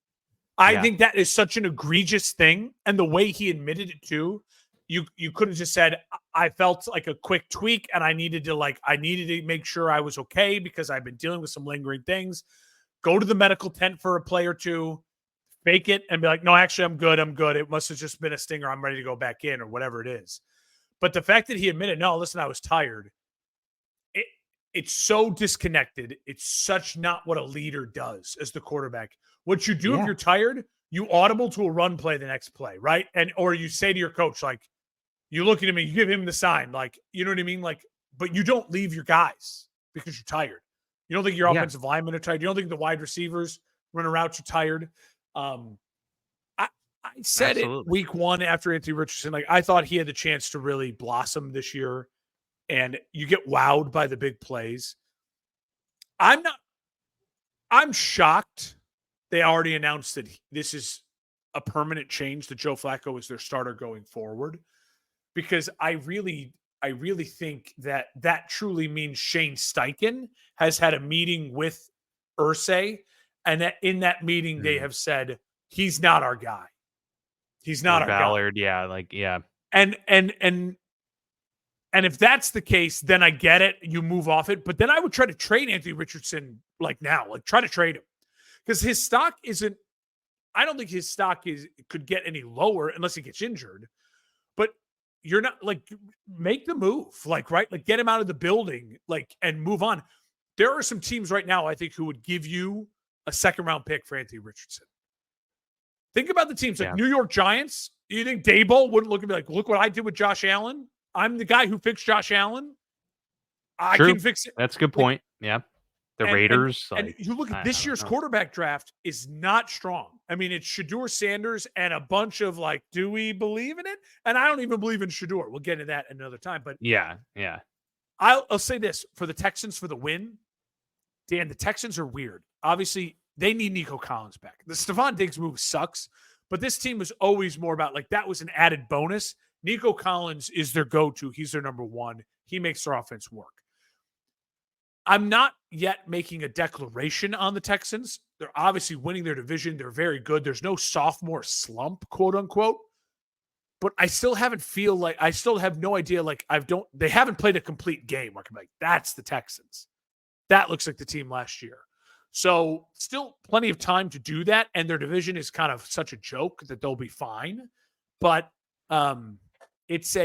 I Yeah. think that is such an egregious thing, and the way he admitted it too. You could have just said, I felt like a quick tweak and I needed to make sure I was okay because I've been dealing with some lingering things. Go to the medical tent for a play or two, fake it and be like, no, actually I'm good. It must have just been a stinger. I'm ready to go back in or whatever it is. But the fact that he admitted, no, listen, I was tired. It's so disconnected. It's such not what a leader does as the quarterback. What you do if you're tired, you audible to a run play the next play, right? Or you say to your coach, like, you look at him and you give him the sign, like, you know what I mean? Like, but you don't leave your guys because you're tired. You don't think your offensive linemen are tired. You don't think the wide receivers running routes are tired. I said it week one after Anthony Richardson. Like, I thought he had the chance to really blossom this year, and you get wowed by the big plays. I'm shocked they already announced that this is a permanent change, that Joe Flacco is their starter going forward. Because I really think that truly means Shane Steichen has had a meeting with Irsay, and that in that meeting they have said he's not our guy. He's not our Ballard, guy. And if that's the case, then I get it. You move off it, but then I would try to trade Anthony Richardson try to trade him because his stock isn't. I don't think his stock could get any lower unless he gets injured. But you're not make the move, get him out of the building, and move on. There are some teams right now, I think, who would give you a second round pick for Anthony Richardson. Think about the teams like New York Giants. You think Daboll wouldn't look and be like, look what I did with Josh Allen? I'm the guy who fixed Josh Allen. I can fix it. That's a good point. Yeah. The Raiders. And you look at this year's quarterback draft is not strong. I mean, it's Shedeur Sanders and a bunch of do we believe in it? And I don't even believe in Shedeur. We'll get into that another time. But yeah. I'll say this for the Texans for the win. Dan, the Texans are weird. Obviously, they need Nico Collins back. The Stephon Diggs move sucks, but this team was always more about that was an added bonus. Nico Collins is their go-to. He's their number one. He makes their offense work. I'm not yet making a declaration on the Texans. They're obviously winning their division. They're very good. There's no sophomore slump, quote unquote. But I still I still have no idea. They haven't played a complete game where I can be like, that's the Texans. That looks like the team last year. So still plenty of time to do that. And their division is kind of such a joke that they'll be fine. But it's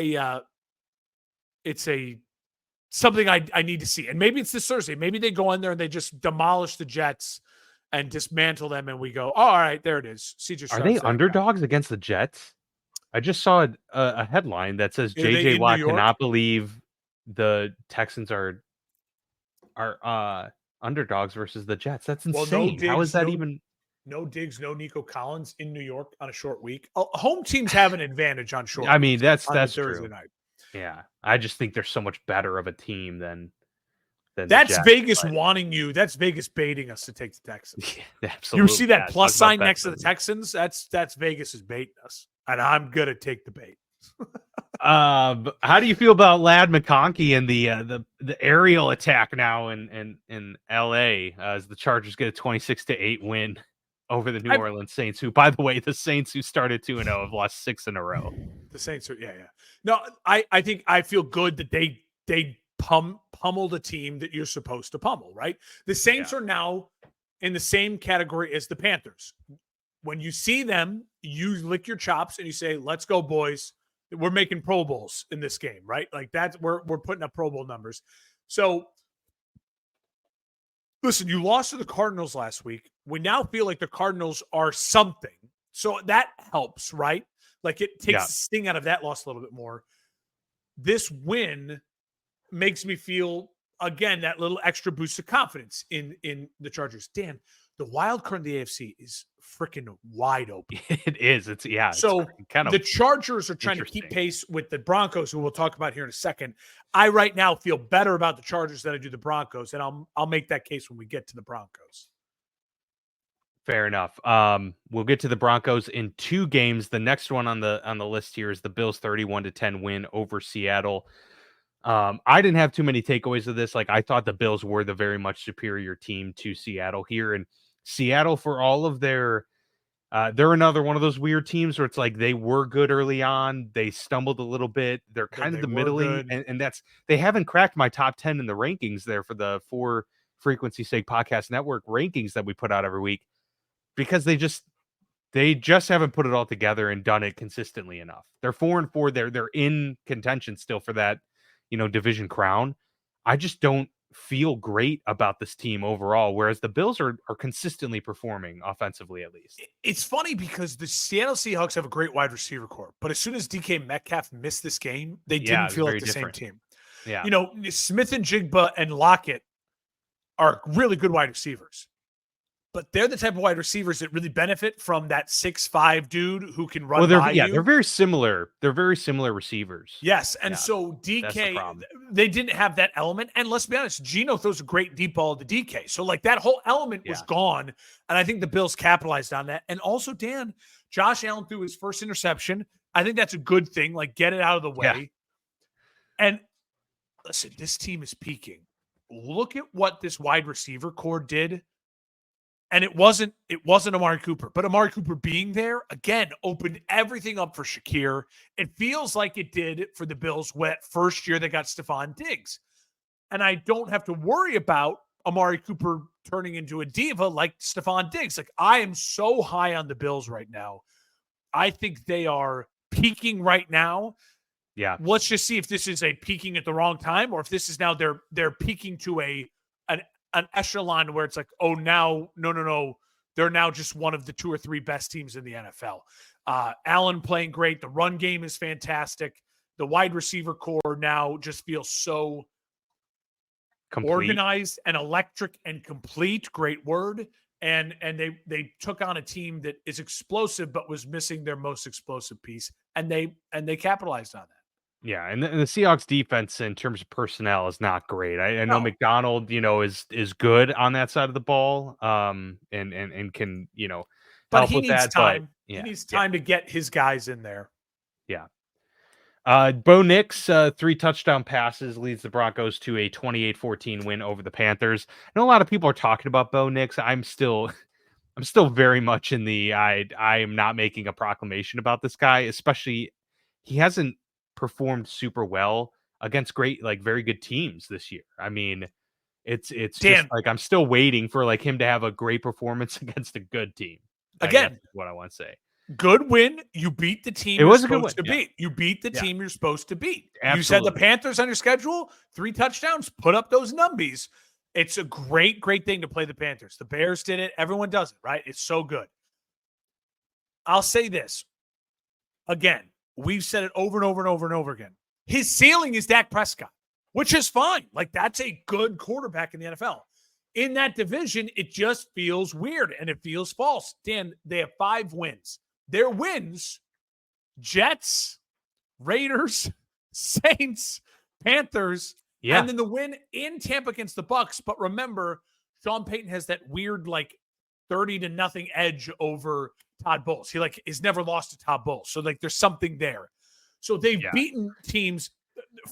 something I need to see. And maybe it's this Thursday. Maybe they go in there and they just demolish the Jets and dismantle them. And we go, oh, all right, there it is. Are they underdogs against the Jets? I just saw a headline that says JJ Watt cannot believe the Texans are underdogs versus the Jets. That's insane. How is that even? No Diggs, no Nico Collins in New York on a short week. Home teams have an advantage on short. I mean, that's Thursday true. Night. Yeah, I just think they're so much better of a team than that's Vegas wanting you. That's Vegas baiting us to take the Texans. Yeah, absolutely. You see that plus sign next to the Texans? That's Vegas is baiting us, and I'm gonna take the bait. How do you feel about Ladd McConkey and the aerial attack now in LA as the Chargers get a 26-8 win over the New Orleans Saints, who, by the way, the Saints who started 2-0 have lost 6 in a row. The Saints are, yeah. No, I think I feel good that they pummeled a team that you're supposed to pummel, right? The Saints are now in the same category as the Panthers. When you see them, you lick your chops and you say, let's go, boys. We're making Pro Bowls in this game, right? We're putting up Pro Bowl numbers. So listen, you lost to the Cardinals last week. We now feel like the Cardinals are something. So that helps, right? It takes the sting out of that loss a little bit more. This win makes me feel, again, that little extra boost of confidence in the Chargers. Dan, the wild card in the AFC is freaking wide open. It is. It's So kind the of Chargers are trying to keep pace with the Broncos, who we'll talk about here in a second. I right now feel better about the Chargers than I do the Broncos, and I'll make that case when we get to the Broncos. fair enough. We'll get to the Broncos in 2 games. The next one on the list here is the Bills 31-10 win over Seattle. I didn't have too many takeaways of this. Like, I thought the Bills were the very much superior team to Seattle here, and Seattle, for all of their they're another one of those weird teams where it's like they were good early on, they stumbled a little bit, they're kind of the middling, and that's they haven't cracked my top 10 in the rankings there for the 4 Frequency Sake Podcast Network rankings that we put out every week, because they just haven't put it all together and done it consistently enough. They're 4-4. They're in contention still for that, division crown. I just don't feel great about this team overall, whereas the Bills are consistently performing offensively, at least. It's funny because the Seattle Seahawks have a great wide receiver core, but as soon as DK Metcalf missed this game, they didn't feel like the same team. Yeah. Smith and Jigba and Lockett are really good wide receivers, but they're the type of wide receivers that really benefit from that 6'5" dude who can run by you. They're very similar. They're very similar receivers. Yes, and so DK, they didn't have that element. And let's be honest, Geno throws a great deep ball to DK. So, like, that whole element was gone, and I think the Bills capitalized on that. And also, Dan, Josh Allen threw his first interception. I think that's a good thing. Like, get it out of the way. Yeah. And listen, this team is peaking. Look at what this wide receiver core did. And it wasn't Amari Cooper, but Amari Cooper being there again opened everything up for Shakir. It feels like it did for the Bills first year they got Stephon Diggs. And I don't have to worry about Amari Cooper turning into a diva like Stephon Diggs. Like, I am so high on the Bills right now. I think they are peaking right now. Yeah. Let's just see if this is a peaking at the wrong time, or if this is now they're peaking to an echelon where it's like, oh, now, no. They're now just one of the 2 or 3 best teams in the NFL. Allen playing great. The run game is fantastic. The wide receiver core now just feels so complete, organized and electric and complete. Great word. And they took on a team that is explosive, but was missing their most explosive piece. And they capitalized on that. Yeah, and the Seahawks defense in terms of personnel is not great. I know McDonald, is good on that side of the ball, and can, but help he with needs that. Time. But he needs time to get his guys in there. Yeah. Bo Nix, 3 touchdown passes, leads the Broncos to a 28-14 win over the Panthers. I know a lot of people are talking about Bo Nix. I'm still very much in the I am not making a proclamation about this guy, especially he hasn't performed super well against very good teams this year. I mean, it's just like I'm still waiting for like him to have a great performance against a good team. Again, what I want to say. Good win. You beat the team you're supposed to beat. You beat the team you're supposed to beat. Absolutely. You said the Panthers on your schedule, 3 touchdowns, put up those numbies. It's a great thing to play the Panthers. The Bears did it. Everyone does it, right? It's so good. I'll say this. Again, we've said it over and over and over and over again. His ceiling is Dak Prescott, which is fine. Like, that's a good quarterback in the NFL. In that division, it just feels weird and it feels false. Dan, they have 5 wins. Their wins, Jets, Raiders, Saints, Panthers, and then the win in Tampa against the Bucks. But remember, Sean Payton has that weird, 30-0 edge over Todd Bowles. He is never lost to Todd Bowles. So there's something there. So they've beaten teams.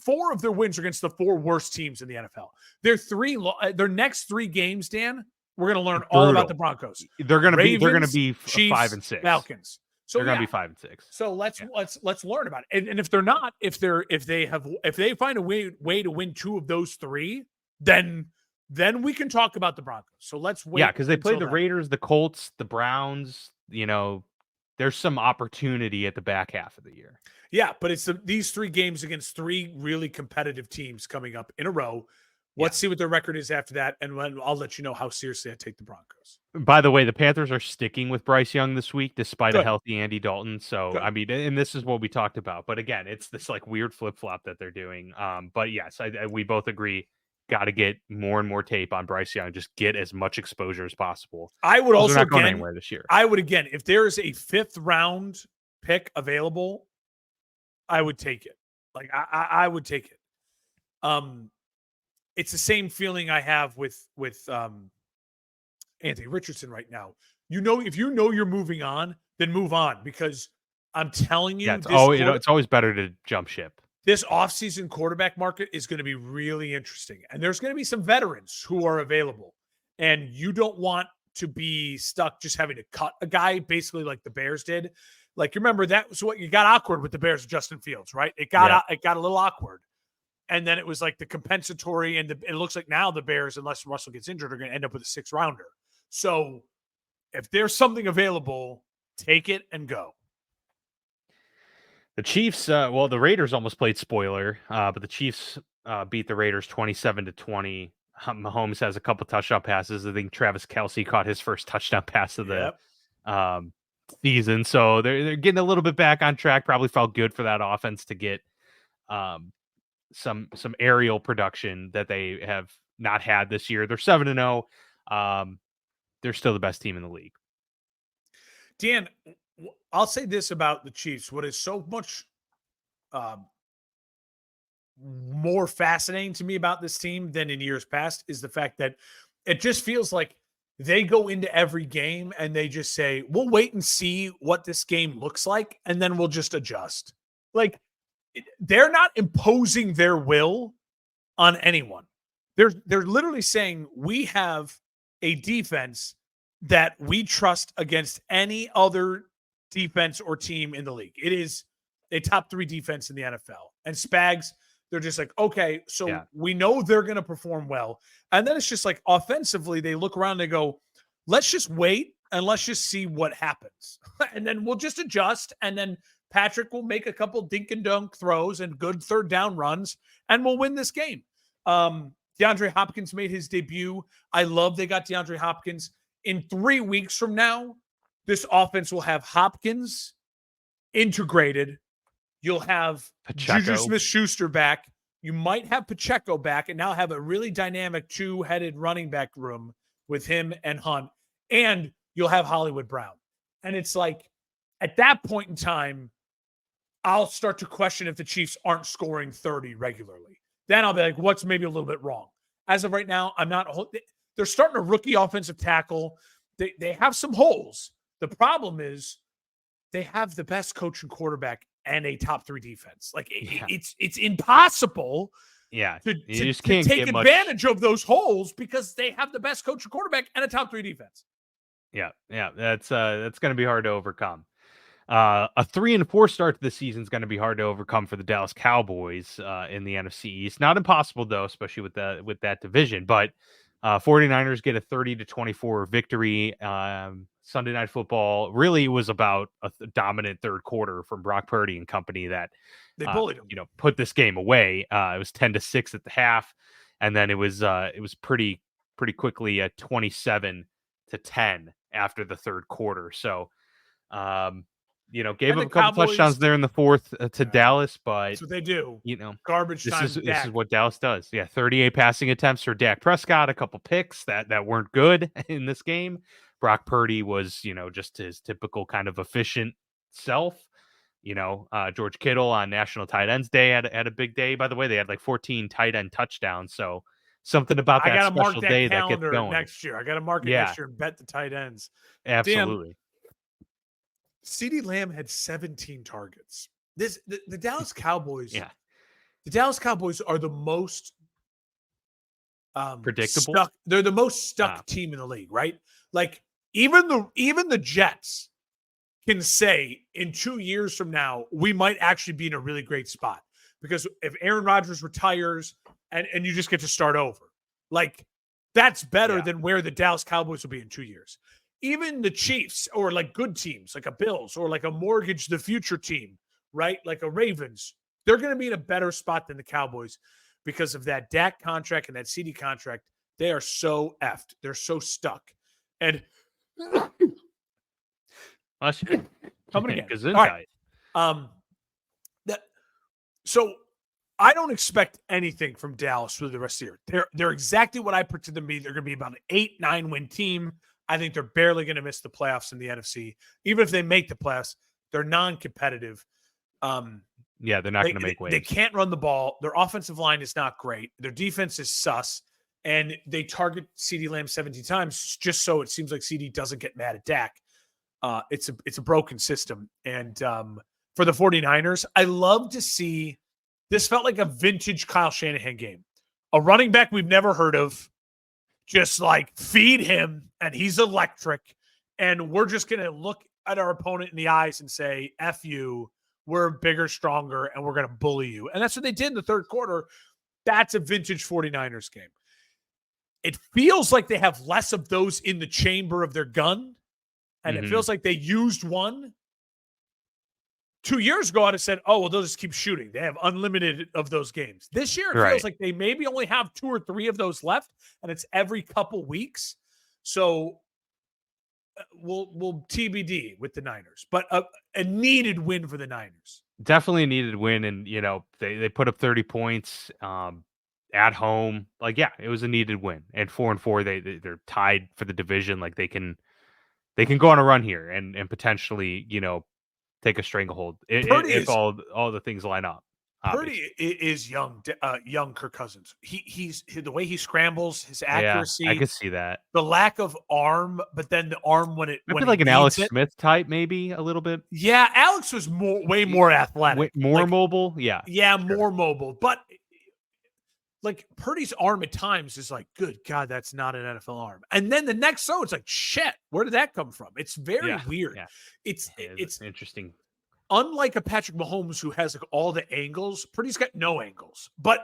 4 of their wins are against the 4 worst teams in the NFL. Their next 3 games, Dan, we're going to learn all about the Broncos. They're going to be Chiefs, 5 and 6. Falcons. So they're going to be 5 and 6. So let's learn about it. And if they're not, if they find a way to win 2 of those 3, then we can talk about the Broncos. So let's wait. Yeah, because they played the Raiders, the Colts, the Browns. There's some opportunity at the back half of the year. Yeah, but it's these 3 games against 3 really competitive teams coming up in a row. Let's see what their record is after that, and I'll let you know how seriously I take the Broncos. By the way, the Panthers are sticking with Bryce Young this week, despite a healthy Andy Dalton. So, I mean, and this is what we talked about. But again, it's this weird flip-flop that they're doing. But yes, we both agree got to get more and more tape on Bryce Young. Just get as much exposure as possible. I would Also, also not going again, anywhere this year. if there is a 5th round pick available, I would take it. Like I would take it. It's the same feeling I have with Anthony Richardson right now. If you know you're moving on, then move on, because I'm telling you, it's always better to jump ship. This offseason quarterback market is going to be really interesting, and there's going to be some veterans who are available, and you don't want to be stuck just having to cut a guy basically like the Bears did. Like, you remember that was what you got awkward with the Bears, Justin Fields, right? It got a little awkward. And then it was like the compensatory, and it looks like now the Bears, unless Russell gets injured, are going to end up with a 6th rounder. So if there's something available, take it and go. The Chiefs, the Raiders almost played spoiler, but the Chiefs beat the Raiders 27-20. Mahomes has a couple touchdown passes. I think Travis Kelce caught his first touchdown pass of the season. So they're getting a little bit back on track. Probably felt good for that offense to get some aerial production that they have not had this year. They're 7-0. They're still the best team in the league. Dan, I'll say this about the Chiefs. What is so much more fascinating to me about this team than in years past is the fact that it just feels like they go into every game and they just say, we'll wait and see what this game looks like, and then we'll just adjust. Like, they're not imposing their will on anyone. They're literally saying, we have a defense that we trust against any other defense or team in the league. It is a top 3 defense in the NFL. And Spags, they're just like, okay, so we know they're going to perform well. And then it's just like, offensively, they look around and they go, let's just wait and let's just see what happens. And then we'll just adjust. And then Patrick will make a couple dink and dunk throws and good 3rd down runs, and we'll win this game. DeAndre Hopkins made his debut. I love they got DeAndre Hopkins. In 3 weeks from now, this offense will have Hopkins integrated. You'll have Juju Smith-Schuster back. You might have Pacheco back, and now have a really dynamic 2-headed running back room with him and Hunt. And you'll have Hollywood Brown. And it's like, at that point in time, I'll start to question if the Chiefs aren't scoring 30 regularly. Then I'll be like, what's maybe a little bit wrong? As of right now, I'm not. They're starting a rookie offensive tackle. They have some holes. The problem is they have the best coach and quarterback and a top 3 defense. Like, it's impossible. Yeah, to take advantage of those holes because they have the best coach and quarterback and a top 3 defense. Yeah, that's going to be hard to overcome. A 3-4 start to the season is going to be hard to overcome for the Dallas Cowboys in the NFC East. Not impossible though, especially with that division. But 49ers get a 30-24 victory. Sunday Night Football really was about a dominant 3rd quarter from Brock Purdy and company that they bullied him. Put this game away. It was 10-6 at the half, and then it was pretty quickly at 27-10 after the 3rd quarter. So. Gave up a couple touchdowns there in the 4th to Dallas, but that's what they do. Garbage time. This is what Dallas does. Yeah, 38 passing attempts for Dak Prescott, a couple picks that weren't good in this game. Brock Purdy was, just his typical kind of efficient self. George Kittle on National Tight Ends Day had a big day. By the way, they had like 14 tight end touchdowns. So something about that special day that gets going next year. I got to mark it next year and bet the tight ends. Absolutely. CeeDee Lamb had 17 targets. The Dallas Cowboys. The Dallas Cowboys are the most predictable. They're the most stuck team in the league, right? Like, even the Jets can say in 2 years from now, we might actually be in a really great spot, because if Aaron Rodgers retires and you just get to start over, like, that's better than where the Dallas Cowboys will be in 2 years. Even the Chiefs, or like good teams, like a Bills, or like a mortgage the future team, right? Like a Ravens, they're going to be in a better spot than the Cowboys because of that Dak contract and that CD contract. They are so effed. They're so stuck. And coming again. All right. So I don't expect anything from Dallas for the rest of the year. They're exactly what I predicted them to be. They're going to be about an 8-9 win team. I think they're barely going to miss the playoffs in the NFC. Even if they make the playoffs, they're non-competitive. Yeah, they're not going to make waves. They can't run the ball. Their offensive line is not great. Their defense is sus. And they target CeeDee Lamb 17 times just so it seems like CeeDee doesn't get mad at Dak. It's a broken system. And for the 49ers, I love to see this felt like a vintage Kyle Shanahan game. A running back we've never heard of, just like feed him, and he's electric. And we're just going to look at our opponent in the eyes and say, F you, we're bigger, stronger, and we're going to bully you. And that's what they did in the third quarter. That's a vintage 49ers game. It feels like they have less of those in the chamber of their gun. And it feels like they used one. 2 years ago, I'd have said, oh, well, they'll just keep shooting. They have unlimited of those games. This year, it feels like they maybe only have 2 or 3 of those left, and it's every couple weeks. So we'll TBD with the Niners, but a needed win for the Niners. Definitely a needed win, and, they put up 30 points at home. Like, yeah, it was a needed win. And 4-4, they're tied for the division. Like, they can go on a run here and potentially, take a stranglehold if all the things line up. Purdy is young Kirk Cousins. He's the way he scrambles, his accuracy. Yeah, I could see that. The lack of arm, but then the arm when like an Alex Smith type, maybe a little bit. Yeah, Alex was way more athletic, more mobile. Yeah, more mobile. But like Purdy's arm at times is like, good God, that's not an NFL arm. And then the next throw, it's like, shit, where did that come from? It's very weird. Yeah. It's interesting. Unlike a Patrick Mahomes who has like all the angles, Purdy's got no angles. But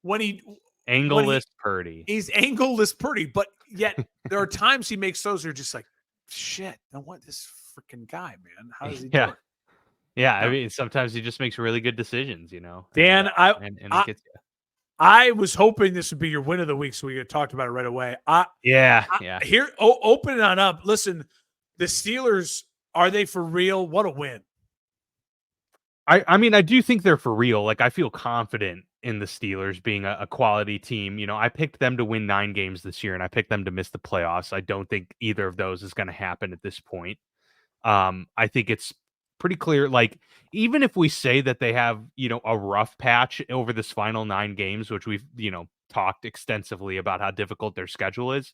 Purdy. He's angleless Purdy, but yet there are times he makes those that are just like, shit, I want this freaking guy, man. How does he do it? Yeah, I mean, sometimes he just makes really good decisions, Dan, and it gets you. I was hoping this would be your win of the week, so we could talk about it right away. Here, open it on up. Listen, the Steelers, are they for real? What a win. I mean, I do think they're for real. Like, I feel confident in the Steelers being a quality team. I picked them to win 9 games this year, and I picked them to miss the playoffs. I don't think either of those is going to happen at this point. I think it's pretty clear. Like, even if we say that they have, a rough patch over this final 9 games, which we've, talked extensively about how difficult their schedule is,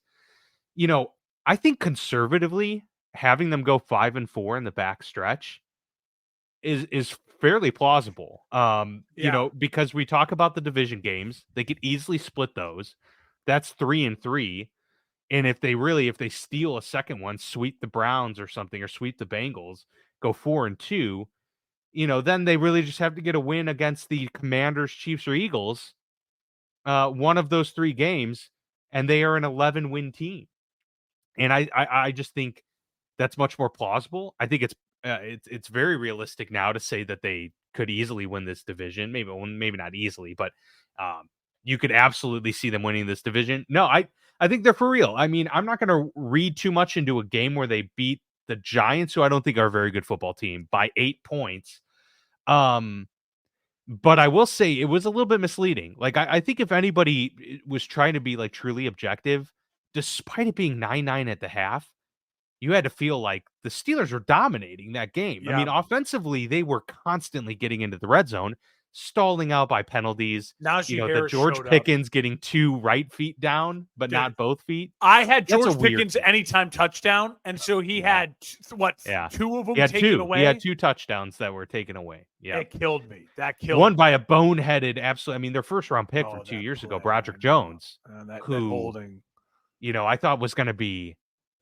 I think conservatively having them go 5-4 in the back stretch is fairly plausible. Because we talk about the division games, they could easily split those. That's 3-3. And if they steal a second one, sweep the Browns or something, or sweep the Bengals, go 4-2, then they really just have to get a win against the Commanders, Chiefs, or Eagles, one of those 3 games, and they are an 11-win team. And I just think that's much more plausible. I think it's very realistic now to say that they could easily win this division. Maybe not easily, but you could absolutely see them winning this division. No, I think they're for real. I mean, I'm not going to read too much into a game where they beat the Giants, who I don't think are a very good football team, by 8 points. But I will say it was a little bit misleading. Like, I think if anybody was trying to be like truly objective, despite it being 9-9 at the half, you had to feel like the Steelers were dominating that game. Yeah. I mean, offensively, they were constantly getting into the red zone, stalling out by penalties. The George Pickens getting 2 right feet down, but not both feet. I had George Pickens anytime touchdown, and so he had 2 of them taken away. He had 2 touchdowns that were taken away. Yeah, it killed me. One by a boneheaded, absolute. I mean, their first round pick from 2 years ago, Broderick Jones, that holding. I thought was going to be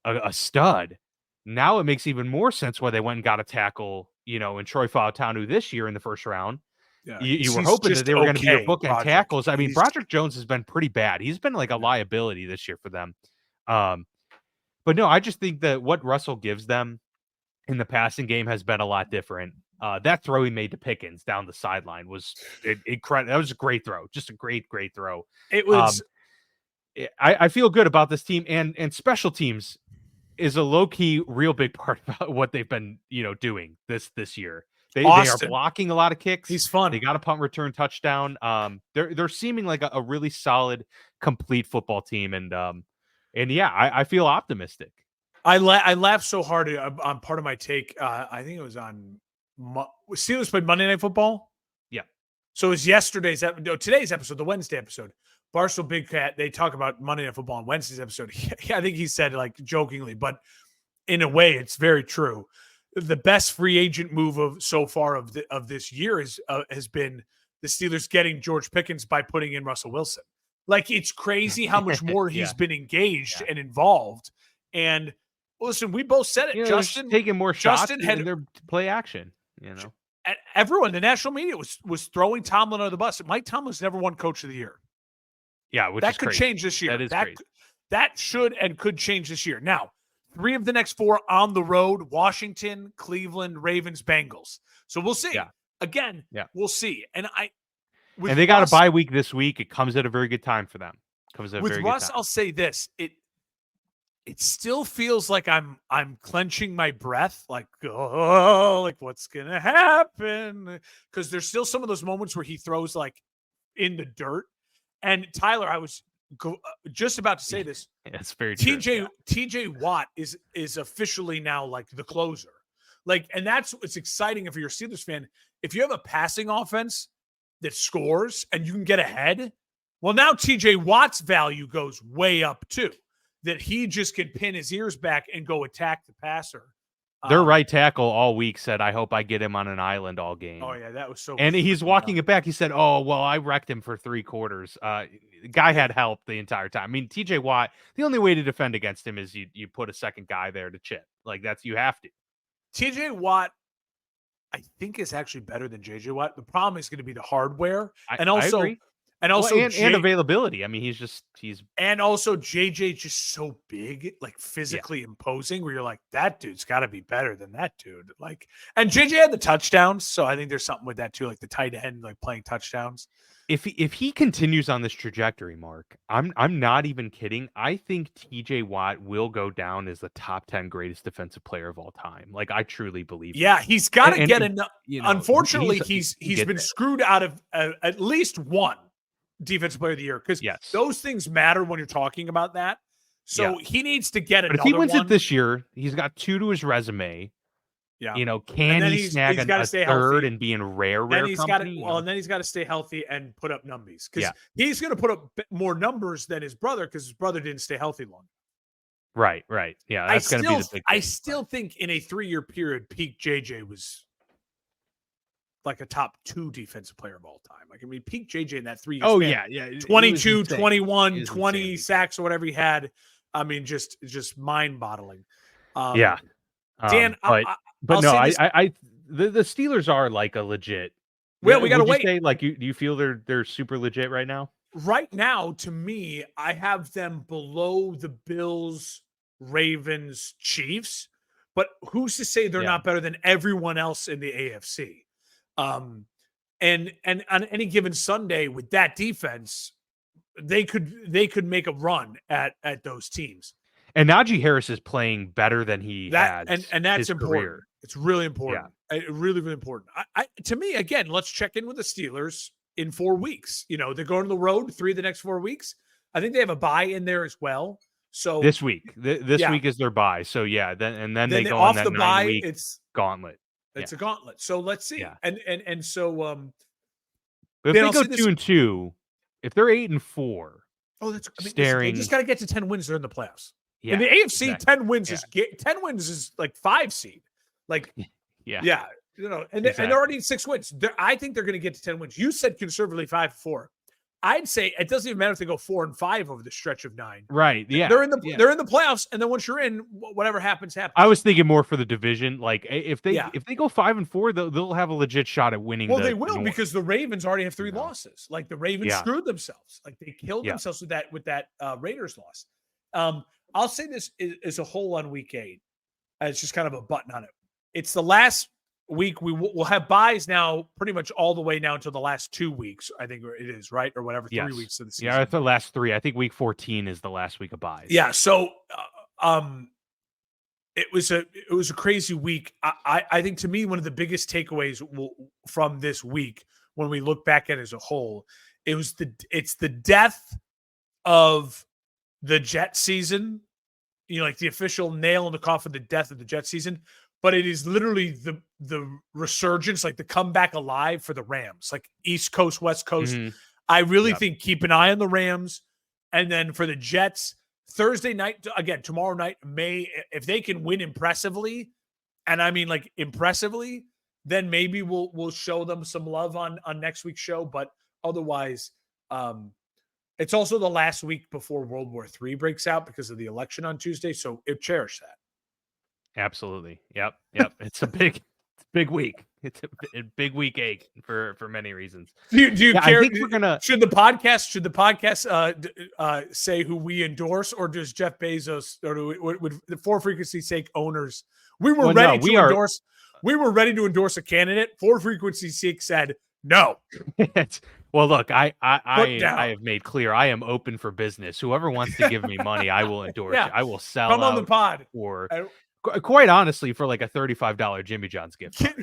a stud. Now it makes even more sense why they went and got a tackle, in Troy Fautanu this year in the first round. Yeah. You were hoping that they were going to be your bookend tackles. I mean, Broderick Jones has been pretty bad. He's been like a liability this year for them. But no, I just think that what Russell gives them in the passing game has been a lot different. That throw he made to Pickens down the sideline was incredible. That was a great throw. Just a great throw. It was. I feel good about this team, and special teams is a low-key real big part about what they've been doing this year. They are Austin. blocking a lot of kicks. He's fun. They got a punt return touchdown. They're seeming like a really solid, complete football team, and yeah, I feel optimistic. I laughed so hard on part of my take. I think it was on Steelers played Monday Night Football. Yeah. So it was today's episode, the Wednesday episode. Barstool Big Cat, they talk about Monday Night Football on Wednesday's episode. I think he said, like, jokingly, but in a way, it's very true. The best free agent move so far of this year has been the Steelers getting George Pickens by putting in Russell Wilson. Like, it's crazy how much more he's been engaged and involved. And listen, we both said it. Justin taking more shots in their play action. Everyone, the national media was throwing Tomlin under the bus. Mike Tomlin's never won Coach of the Year. Yeah, that could change this year. That should and could change this year. Now, 3 of the next 4 on the road: Washington, Cleveland, Ravens, Bengals. So we'll see. Yeah. Again, we'll see. And they got a bye week this week. It comes at a very good time for them. With Russ, I'll say this: it still feels like I'm clenching my breath, like, oh, like, what's gonna happen? Because there's still some of those moments where he throws like in the dirt. And Tyler, I was just about to say this. It's very true. TJ Watt is officially now like the closer. Like, and that's what's exciting if you're a Steelers fan. If you have a passing offense that scores and you can get ahead, well, now TJ Watt's value goes way up too. That he just can pin his ears back and go attack the passer. Their right tackle all week said, "I hope I get him on an island all game." Oh yeah, that was so. And he's walking it back. He said, "Oh well, I wrecked him for 3 quarters." The guy had help the entire time. I mean, TJ Watt. The only way to defend against him is you put a second guy there to chip. Like, you have to. TJ Watt, I think, is actually better than JJ Watt. The problem is going to be the hardware, and also. And availability. I mean, he's and also JJ just so big, like physically imposing, where you're like, that dude's got to be better than that dude. Like, and JJ had the touchdowns, so I think there's something with that too, like the tight end, like playing touchdowns. If he continues on this trajectory, Mark, I'm not even kidding. I think TJ Watt will go down as the top 10 greatest defensive player of all time. Like, I truly believe. Yeah, he's got to get enough. Unfortunately, he's been screwed out of at least one defensive player of the year, because those things matter when you're talking about that. So he needs to get it. But if he wins it this year, he's got 2 to his resume. Yeah, can he snag a third and be in rare company? And then he's got to stay healthy and put up numbies, because he's going to put up more numbers than his brother, because his brother didn't stay healthy long. Right. Yeah, that's going to be the big thing. I still think in a 3-year period, peak JJ was like a top 2 defensive player of all time. Like, I mean, peak JJ in that 3 years. Oh, span, yeah. 22, 21, 20 sacks or whatever he had. I mean, just mind-boggling. Dan, but no, the Steelers are like a legit. Well, we got to wait. Do you feel they're super legit right now? Right now, to me, I have them below the Bills, Ravens, Chiefs. But who's to say they're not better than everyone else in the AFC? And on any given Sunday with that defense, they could make a run at those teams. And Najee Harris is playing better than he had, and that's important. Career. It's really important. Really, really important. To me, again, let's check in with the Steelers in 4 weeks. They're going to the road 3 of the next 4 weeks. I think they have a bye in there as well. So this week, this week is their bye. So then they go off on that the bye. 9-week It's gauntlet. It's a gauntlet. So let's see. Yeah. And so but if they go 2-2, if they're 8-4, they just got to get to 10 wins. They're in the playoffs. Yeah, in the AFC, exactly. 10 wins is like 5 seed. Like, and they're already in 6 wins. I think they're going to get to 10 wins. You said conservatively 5-4. I'd say it doesn't even matter if they go 4-5 over the stretch of 9. Right. Yeah. They're in the playoffs, and then once you're in, whatever happens. I was thinking more for the division. Like, if they go 5-4, they'll have a legit shot at winning. Well, they will, because the Ravens already have 3 losses. Like, the Ravens screwed themselves. Like, they killed themselves with that Raiders loss. I'll say this is a whole on week 8. It's just kind of a button on it. It's the last week. We'll have buys now pretty much all the way now until the last 2 weeks. I think it is, right? Or whatever, 3 weeks of the season. Yeah, it's the last 3. I think week 14 is the last week of buys. Yeah. So it was a crazy week. I think to me, one of the biggest takeaways from this week, when we look back at it as a whole, it's the death of the Jet season, like the official nail in the coffin, the death of the Jet season. But it is literally the resurgence, like the comeback alive for the Rams, like East Coast, West Coast. Mm-hmm. I really think keep an eye on the Rams. And then for the Jets, Thursday night, again, tomorrow night, if they can win impressively, and I mean like impressively, then maybe we'll show them some love on next week's show. But otherwise, it's also the last week before World War III breaks out because of the election on Tuesday. So cherish that. Absolutely. Yep. It's a big week. It's a big week ache for many reasons. Do you care? I think we're gonna. Should the podcast say who we endorse, or does Jeff Bezos, or would the For Frequency's Sake owners? We were ready to endorse a candidate. For Frequency's Sake said no. Well, look, I have made clear I am open for business. Whoever wants to give me money, I will endorse it. I will sell. Come on the pod. Quite honestly, for like a $35 Jimmy John's gift card.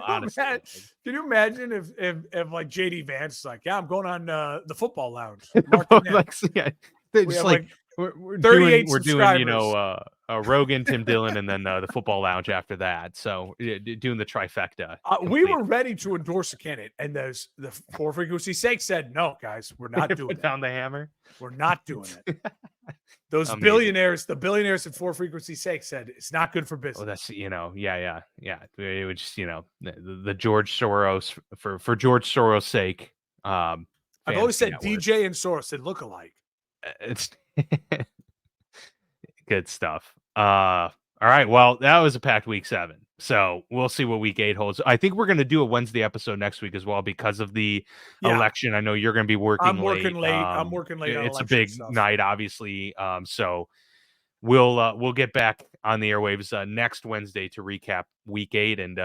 Honestly. Can you imagine if like JD Vance is like, yeah, I'm going on the football lounge. We're doing Rogan, Tim Dillon, and then the football lounge after that. So doing the trifecta. We were ready to endorse a candidate, and the For Frequency's Sake said, no, guys, we're not doing it. Down the hammer. We're not doing it. Those billionaires, the billionaires at For Frequency's Sake said it's not good for business. Oh, that's yeah. It would just the George Soros for George Soros' sake. I've always said DJ and Soros did look alike. It's good stuff. All right. Well, that was a packed week 7. So we'll see what week 8 holds. I think we're going to do a Wednesday episode next week as well because of the election. I know you're going to be working late. I'm working late. It's a big night, obviously. So we'll get back on the airwaves next Wednesday to recap week 8. And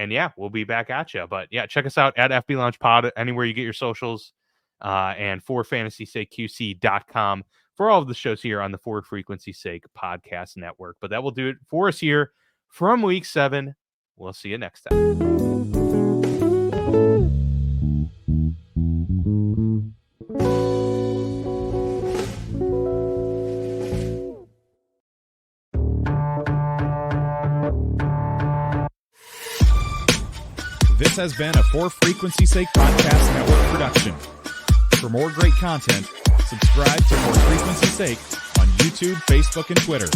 yeah, we'll be back at you. But yeah, check us out at FB Lounge Pod, anywhere you get your socials, and forfantasysakec.com for all of the shows here on the For Frequency's Sake podcast network. But that will do it for us here from week 7. We'll see you next time. This has been a For Frequency's Sake podcast network production. For more great content, subscribe to For Frequency's Sake on YouTube, Facebook, and Twitter.